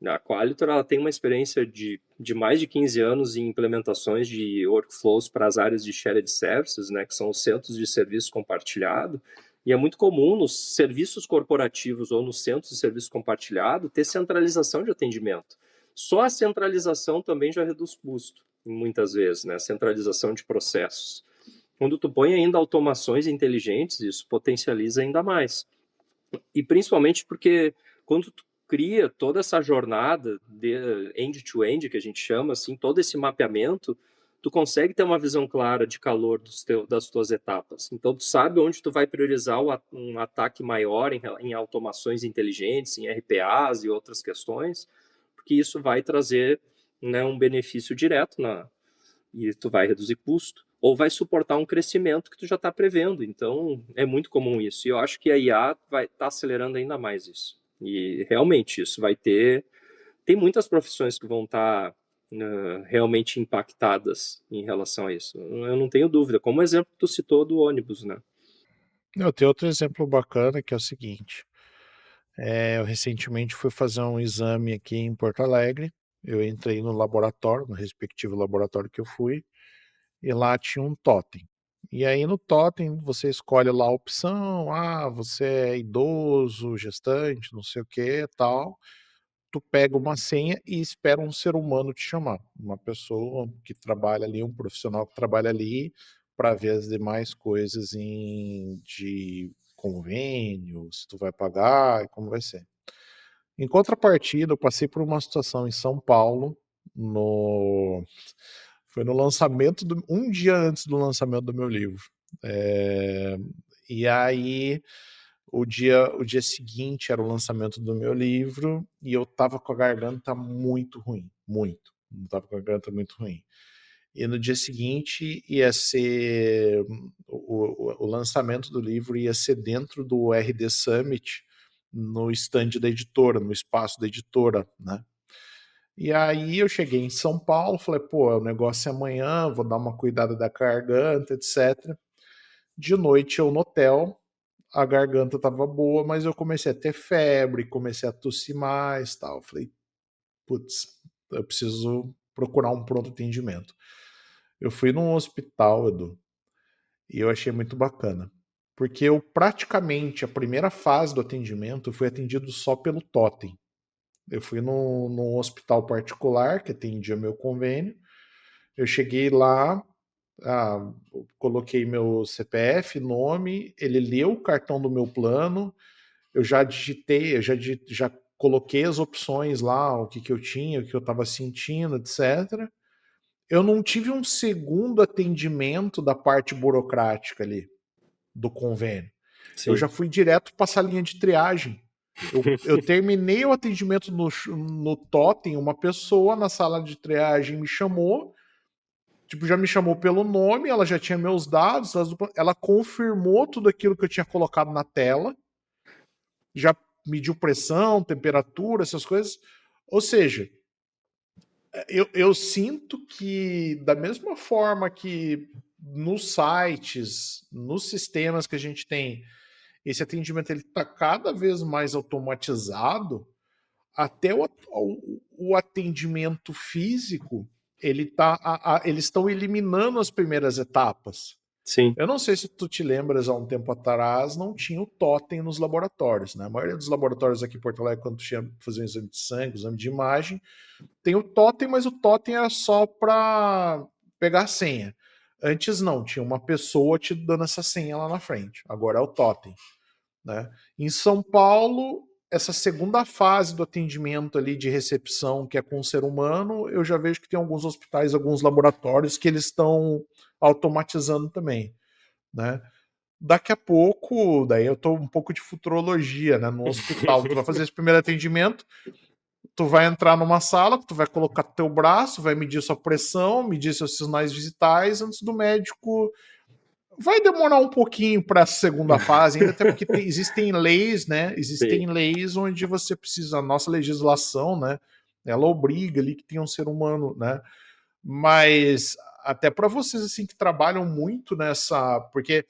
A Qualitor ela tem uma experiência de mais de 15 anos em implementações de workflows para as áreas de shared services, né, que são os centros de serviço compartilhado, e é muito comum nos serviços corporativos ou nos centros de serviço compartilhado ter centralização de atendimento. Só a centralização também já reduz custo, muitas vezes, né, centralização de processos. Quando tu põe ainda automações inteligentes, isso potencializa ainda mais. E principalmente porque quando tu cria toda essa jornada de end-to-end, que a gente chama, assim, todo esse mapeamento, tu consegue ter uma visão clara de calor das tuas etapas. Então, tu sabe onde tu vai priorizar um ataque maior em automações inteligentes, em RPAs e outras questões, porque isso vai trazer, né, um benefício direto e tu vai reduzir custo, ou vai suportar um crescimento que tu já está prevendo. Então, é muito comum isso. E eu acho que a IA vai estar acelerando ainda mais isso. E realmente isso vai ter tem muitas profissões que vão estar realmente impactadas em relação a isso. Eu não tenho dúvida. Como exemplo, tu citou do ônibus, né? Eu tenho outro exemplo bacana que é o seguinte, eu recentemente fui fazer um exame aqui em Porto Alegre, eu entrei no laboratório, no respectivo laboratório que eu fui, e lá tinha um totem. E aí no totem você escolhe lá a opção, você é idoso, gestante, não sei o que, tal. Tu pega uma senha e espera um ser humano te chamar, uma pessoa que trabalha ali, um profissional que trabalha ali, para ver as demais coisas de convênio, se tu vai pagar e como vai ser. Em contrapartida, eu passei por uma situação em São Paulo, no foi no lançamento um dia antes do lançamento do meu livro. E aí o dia seguinte era o lançamento do meu livro e eu tava com a garganta muito ruim, muito. Eu tava com a garganta muito ruim. E no dia seguinte ia ser o lançamento do livro ia ser dentro do RD Summit, no stand da editora, no espaço da editora, né? E aí eu cheguei em São Paulo, falei, pô, o negócio é amanhã, vou dar uma cuidada da garganta, etc. De noite eu no hotel, a garganta tava boa, mas eu comecei a ter febre, comecei a tossir mais, tal. Falei, putz, eu preciso procurar um pronto atendimento. Eu fui num hospital, Edu, e eu achei muito bacana. Porque eu praticamente, a primeira fase do atendimento, eu fui atendido só pelo totem. Eu fui num hospital particular que atendia meu convênio. Eu cheguei lá, coloquei meu CPF, nome, ele leu o cartão do meu plano, eu já digitei, já coloquei as opções lá, o que, que eu tinha, o que eu estava sentindo, etc. Eu não tive um segundo atendimento da parte burocrática ali, do convênio. Eu Sim. já fui direto para a salinha de triagem. Eu terminei o atendimento no totem, uma pessoa na sala de triagem me chamou, tipo, já me chamou pelo nome, ela já tinha meus dados, ela confirmou tudo aquilo que eu tinha colocado na tela, já mediu pressão, temperatura, essas coisas. Ou seja, eu sinto que, da mesma forma que nos sites, nos sistemas que a gente tem, esse atendimento ele está cada vez mais automatizado, até o atendimento físico, eles estão eliminando as primeiras etapas. Sim. Eu não sei se tu te lembras, há um tempo atrás, não tinha o totem nos laboratórios, né? A maioria dos laboratórios aqui em Porto Alegre, quando tu tinha que fazer um exame de sangue, um exame de imagem, tem o totem, mas o totem era só para pegar a senha. Antes não, tinha uma pessoa te dando essa senha lá na frente. Agora é o totem, né? Em São Paulo, essa segunda fase do atendimento ali de recepção, que é com o ser humano, eu já vejo que tem alguns hospitais, alguns laboratórios que eles estão automatizando também, né? Daqui a pouco, daí eu tô um pouco de futurologia, né? No hospital, tu vai fazer esse primeiro atendimento, tu vai entrar numa sala, tu vai colocar teu braço, vai medir sua pressão, medir seus sinais vitais antes do médico. Vai demorar um pouquinho para a segunda fase, ainda até porque existem leis, né? Sim. Existem leis onde você precisa, a nossa legislação, né? Ela obriga ali que tenha um ser humano, né? Mas até para vocês assim que trabalham muito nessa, porque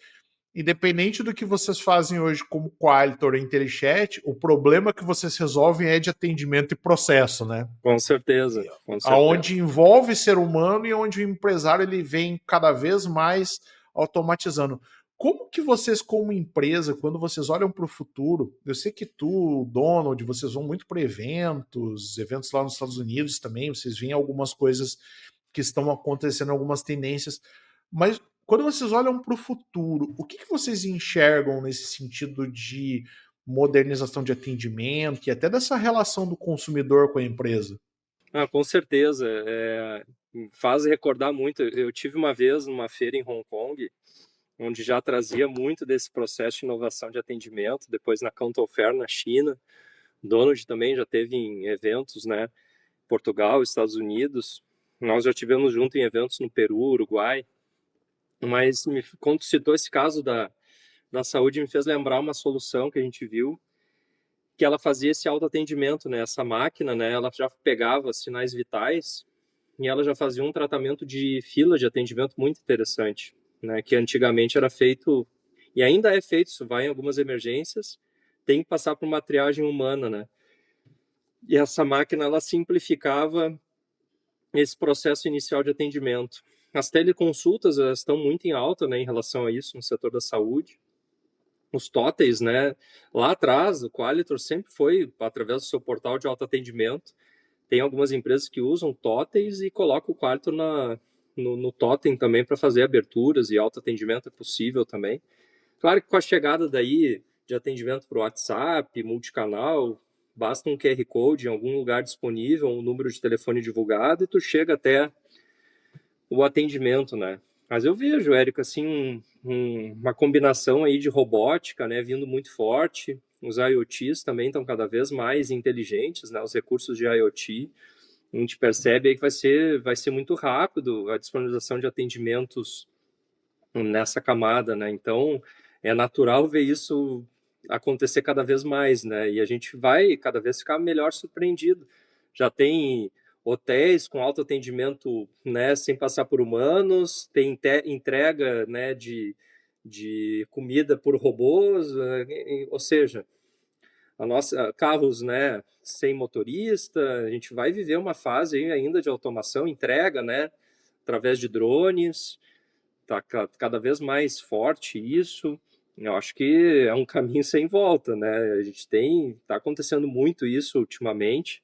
independente do que vocês fazem hoje como Qualitor e IntelliChat, o problema que vocês resolvem é de atendimento e processo, né? Com certeza, com certeza. Aonde envolve ser humano e onde o empresário ele vem cada vez mais automatizando. Como que vocês, como empresa, quando vocês olham para o futuro, eu sei que tu, Donald, vocês vão muito para eventos lá nos Estados Unidos também, vocês veem algumas coisas que estão acontecendo, algumas tendências, mas quando vocês olham para o futuro, o que, que vocês enxergam nesse sentido de modernização de atendimento e até dessa relação do consumidor com a empresa? Com certeza. Faz recordar muito. Eu tive uma vez numa feira em Hong Kong, onde já trazia muito desse processo de inovação de atendimento. Depois na Canton Fair na China, Donald também já teve em eventos, né? Portugal, Estados Unidos. Nós já tivemos junto em eventos no Peru, Uruguai. Mas quando citou esse caso da saúde, me fez lembrar uma solução que a gente viu, que ela fazia esse autoatendimento, né? Essa máquina, né? Ela já pegava sinais vitais e ela já fazia um tratamento de fila de atendimento muito interessante, né? Que antigamente era feito, e ainda é feito, isso vai em algumas emergências, tem que passar por uma triagem humana, né? E essa máquina, ela simplificava esse processo inicial de atendimento. As teleconsultas, elas estão muito em alta, né, em relação a isso no setor da saúde. Os totens, né, lá atrás, o Qualitor sempre foi através do seu portal de autoatendimento. Tem algumas empresas que usam totens e colocam o Qualitor no totem também para fazer aberturas, e autoatendimento é possível também. Claro que com a chegada daí de atendimento por WhatsApp, multicanal, basta um QR Code em algum lugar disponível, um número de telefone divulgado, e tu chega até o atendimento, né? Mas eu vejo, Érico, assim, uma combinação aí de robótica, né, vindo muito forte. Os IoTs também estão cada vez mais inteligentes, né? Os recursos de IoT. A gente percebe aí que vai ser muito rápido a disponibilização de atendimentos nessa camada, né? Então, é natural ver isso acontecer cada vez mais, né? E a gente vai cada vez ficar melhor surpreendido. Já tem hotéis com autoatendimento, né, sem passar por humanos, tem entrega, né, de comida por robôs, ou seja, a nossa carros, né, sem motorista. A gente vai viver uma fase aí ainda de automação, entrega, né, através de drones. Tá cada vez mais forte isso. Eu acho que é um caminho sem volta, né? A gente tá acontecendo muito isso ultimamente,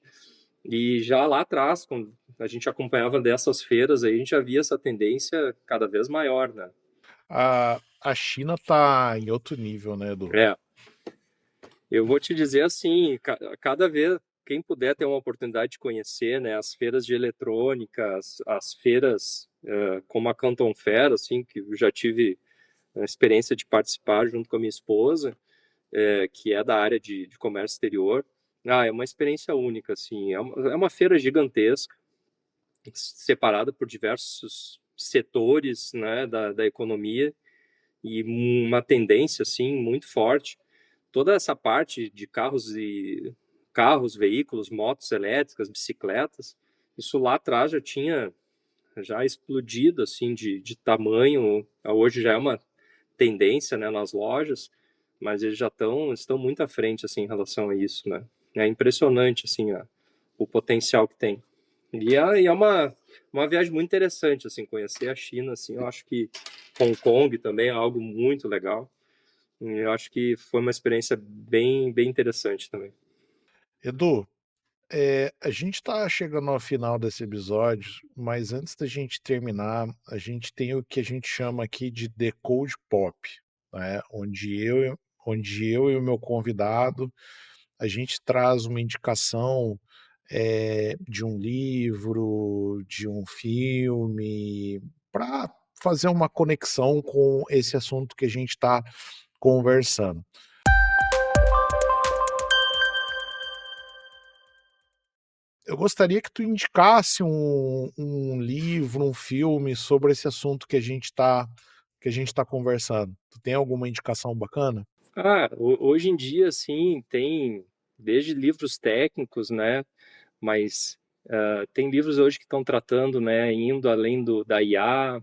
e já lá atrás, quando a gente acompanhava dessas feiras aí, a gente já via essa tendência cada vez maior, né? A China tá em outro nível, né, Edu? É, eu vou te dizer assim, cada vez quem puder ter uma oportunidade de conhecer, né, as feiras de eletrônica, as feiras como a Canton Fair, assim, que eu já tive a experiência de participar junto com a minha esposa, que é da área de comércio exterior. É uma experiência única, assim. É uma feira gigantesca, separada por diversos setores, né, da economia, e uma tendência, assim, muito forte. Toda essa parte de carros, veículos, motos elétricas, bicicletas, isso lá atrás já tinha já explodido, assim, de tamanho. Hoje já é uma tendência, né, nas lojas, mas eles já estão muito à frente, assim, em relação a isso, né? É impressionante, assim, o potencial que tem. E é uma viagem muito interessante, assim, conhecer a China, assim. Eu acho que Hong Kong também é algo muito legal. E eu acho que foi uma experiência bem, bem interessante também. Edu, a gente está chegando ao final desse episódio, mas antes da gente terminar, a gente tem o que a gente chama aqui de Decode Pop, né? Onde eu e o meu convidado, a gente traz uma indicação de um livro, de um filme, para fazer uma conexão com esse assunto que a gente está conversando. Eu gostaria que tu indicasse um livro, um filme sobre esse assunto que a gente tá conversando. Tu tem alguma indicação bacana? Hoje em dia, sim, tem desde livros técnicos, né? Mas tem livros hoje que estão tratando, né, indo além da IA,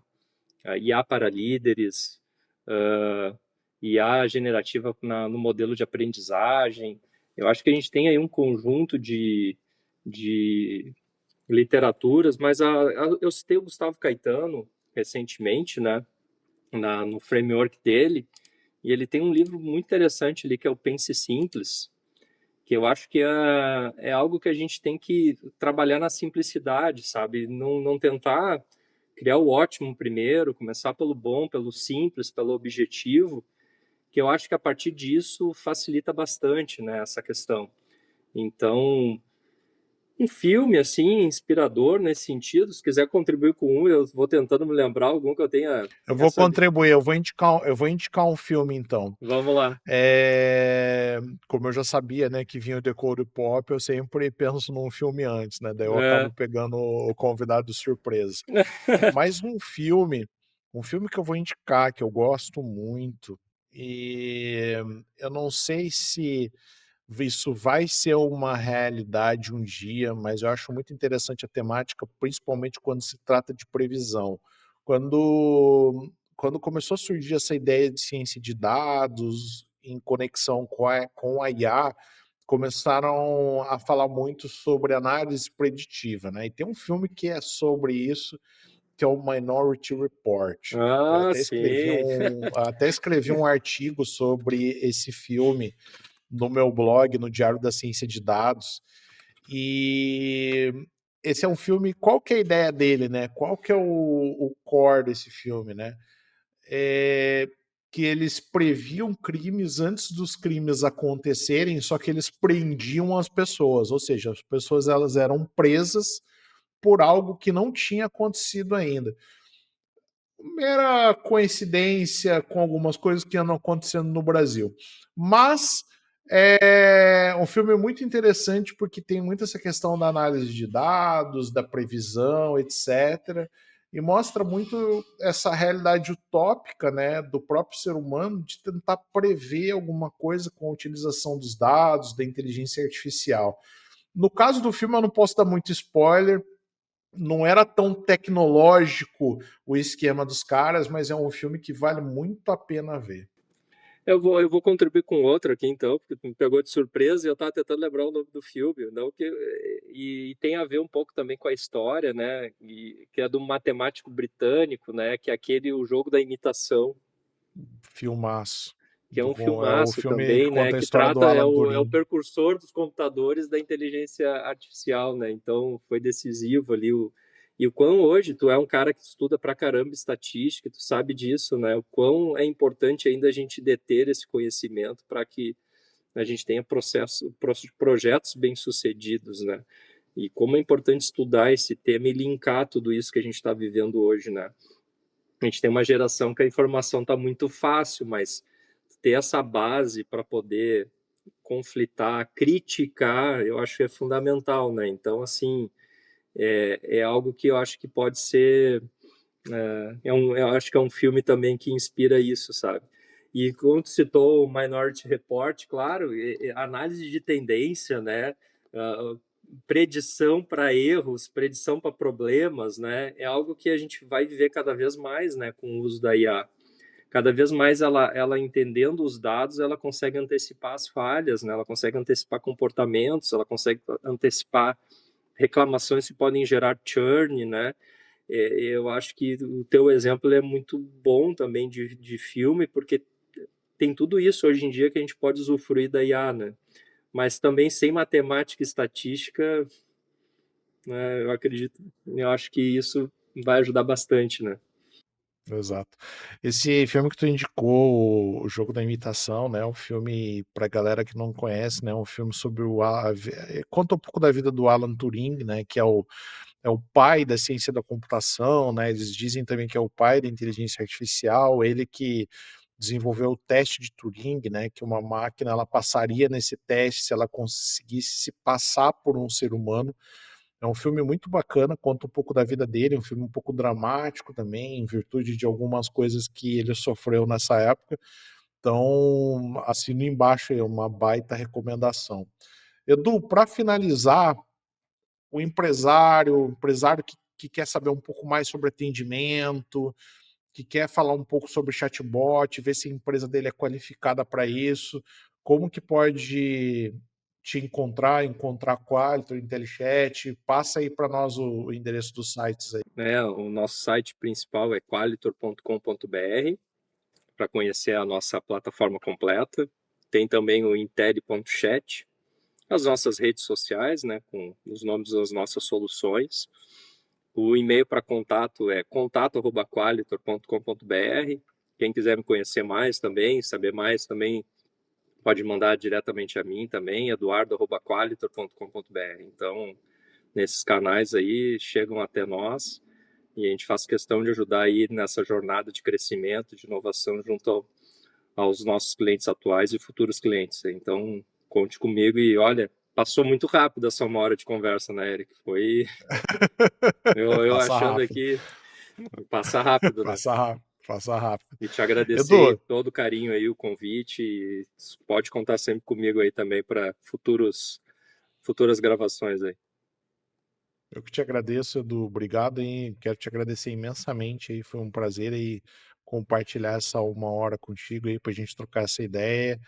a IA para líderes, uh, IA generativa no modelo de aprendizagem. Eu acho que a gente tem aí um conjunto de literaturas, mas eu citei o Gustavo Caetano recentemente, né, no framework dele, e ele tem um livro muito interessante ali que é o Pense Simples, que eu acho que é algo que a gente tem que trabalhar na simplicidade, sabe? Não tentar criar o ótimo primeiro, começar pelo bom, pelo simples, pelo objetivo, que eu acho que a partir disso facilita bastante, né, essa questão. Então, um filme, assim, inspirador nesse sentido, se quiser contribuir com um, eu vou tentando me lembrar algum que eu tenha Eu vou essa... contribuir, eu vou indicar um filme então. Vamos lá. Como eu já sabia, né, que vinha o Decode Pop, eu sempre penso num filme antes, né? Daí eu É. acabo pegando o convidado de surpresa. Mas um filme que eu vou indicar, que eu gosto muito, e eu não sei se isso vai ser uma realidade um dia, mas eu acho muito interessante a temática, principalmente quando se trata de previsão. Quando começou a surgir essa ideia de ciência de dados em conexão com a IA, começaram a falar muito sobre análise preditiva, né, e tem um filme que é sobre isso, que é o Minority Report. Eu Ah, sim. até escrevi um artigo sobre esse filme no meu blog, no Diário da Ciência de Dados. E esse é um filme. Qual que é a ideia dele, né? Qual que é o core desse filme, né? É que eles previam crimes antes dos crimes acontecerem, só que eles prendiam as pessoas, ou seja, as pessoas elas eram presas por algo que não tinha acontecido ainda. Mera coincidência com algumas coisas que andam acontecendo no Brasil. Mas é um filme muito interessante porque tem muito essa questão da análise de dados, da previsão, etc. E mostra muito essa realidade utópica, né, do próprio ser humano de tentar prever alguma coisa com a utilização dos dados, da inteligência artificial. No caso do filme, eu não posso dar muito spoiler, não era tão tecnológico o esquema dos caras, mas é um filme que vale muito a pena ver. Eu vou contribuir com outro aqui, então, porque tu me pegou de surpresa e eu estava tentando lembrar o nome do filme, não que, e tem a ver um pouco também com a história, né, que é do matemático britânico, né, que é aquele O Jogo da Imitação, Filmaço. que é um É o filmaço filme que também, né, conta a que história do trata, Alan é o Turing. precursor dos computadores da inteligência artificial, né, então foi decisivo ali e o quão hoje tu é um cara que estuda pra caramba estatística, tu sabe disso, né, o quão é importante ainda a gente deter esse conhecimento para que a gente tenha projetos bem-sucedidos, né, e como é importante estudar esse tema e linkar tudo isso que a gente está vivendo hoje, né. A gente tem uma geração que a informação está muito fácil, mas ter essa base para poder conflitar, criticar, eu acho que é fundamental, né? Então, assim, é algo que eu acho que pode ser, eu acho que é um filme também que inspira isso, sabe? E quando citou o Minority Report, claro, análise de tendência, né? Uh, predição para erros, predição para problemas, né? É algo que a gente vai viver cada vez mais, né? Com o uso da IA. Cada vez mais ela entendendo os dados, ela consegue antecipar as falhas, né? Ela consegue antecipar comportamentos, ela consegue antecipar reclamações que podem gerar churn, né? Eu acho que o teu exemplo é muito bom também de filme, porque tem tudo isso hoje em dia que a gente pode usufruir da IA, né? Mas também sem matemática e estatística, né, eu acho que isso vai ajudar bastante, né? Exato. Esse filme que tu indicou, o Jogo da Imitação, né, é um filme pra galera que não conhece, né, um filme sobre conta um pouco da vida do Alan Turing, né, que é o pai da ciência da computação, né, eles dizem também que é o pai da inteligência artificial, ele que desenvolveu o teste de Turing, né, que uma máquina ela passaria nesse teste se ela conseguisse se passar por um ser humano. É um filme muito bacana, conta um pouco da vida dele, um filme um pouco dramático também, em virtude de algumas coisas que ele sofreu nessa época. Então, assino embaixo aí, uma baita recomendação. Edu, para finalizar, o empresário que quer saber um pouco mais sobre atendimento, que quer falar um pouco sobre chatbot, ver se a empresa dele é qualificada para isso, como que pode te encontrar a Qualitor, IntelliChat, passa aí para nós o endereço dos sites aí. O nosso site principal é qualitor.com.br para conhecer a nossa plataforma completa. Tem também o intel.chat, as nossas redes sociais, né, com os nomes das nossas soluções. O e-mail para contato é contato@qualitor.com.br. Quem quiser me conhecer mais também, saber mais também, pode mandar diretamente a mim também, eduardo@qualitor.com.br. Então, nesses canais aí, chegam até nós e a gente faz questão de ajudar aí nessa jornada de crescimento, de inovação junto aos nossos clientes atuais e futuros clientes. Então, conte comigo e olha, passou muito rápido essa 1 hora de conversa, né, Eric? Foi eu Passa achando rápido, aqui, passa rápido, né? passa rápido. Passa rápido. E te agradecer aí Edu, todo o carinho aí, o convite, e pode contar sempre comigo aí também para futuras gravações aí. eu que te agradeço, Edu. Obrigado, hein? Quero te agradecer imensamente aí. Foi um prazer aí compartilhar essa 1 hora contigo aí para a gente trocar essa ideia.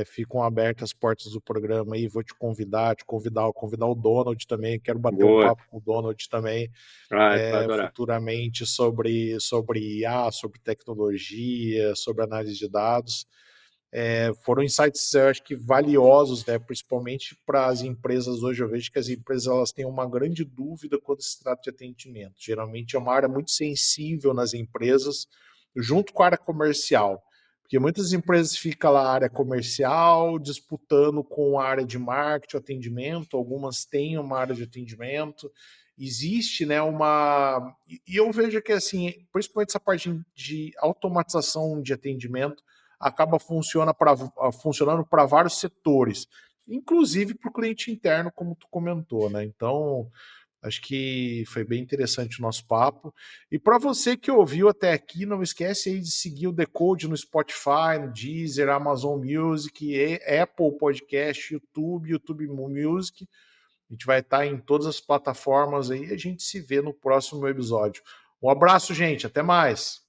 Ficam abertas as portas do programa aí. Vou te convidar o Donald também. Quero bater um Boa. papo com o Donald também Ah, tu vai adorar. futuramente sobre IA, sobre tecnologia, sobre análise de dados. Foram insights, eu acho que valiosos, né? Principalmente para as empresas hoje. Eu vejo que as empresas elas têm uma grande dúvida quando se trata de atendimento. Geralmente é uma área muito sensível nas empresas, junto com a área comercial. Porque muitas empresas ficam lá a área comercial disputando com a área de marketing, atendimento, algumas têm uma área de atendimento. Existe, né, uma... E eu vejo que, assim, principalmente essa parte de automatização de atendimento, acaba funcionando para vários setores, inclusive para o cliente interno, como tu comentou, né? Então, acho que foi bem interessante o nosso papo. E para você que ouviu até aqui, não esquece aí de seguir o Decode no Spotify, no Deezer, Amazon Music, Apple Podcast, YouTube Music. A gente vai estar em todas as plataformas aí. A gente se vê no próximo episódio. Um abraço, gente. Até mais.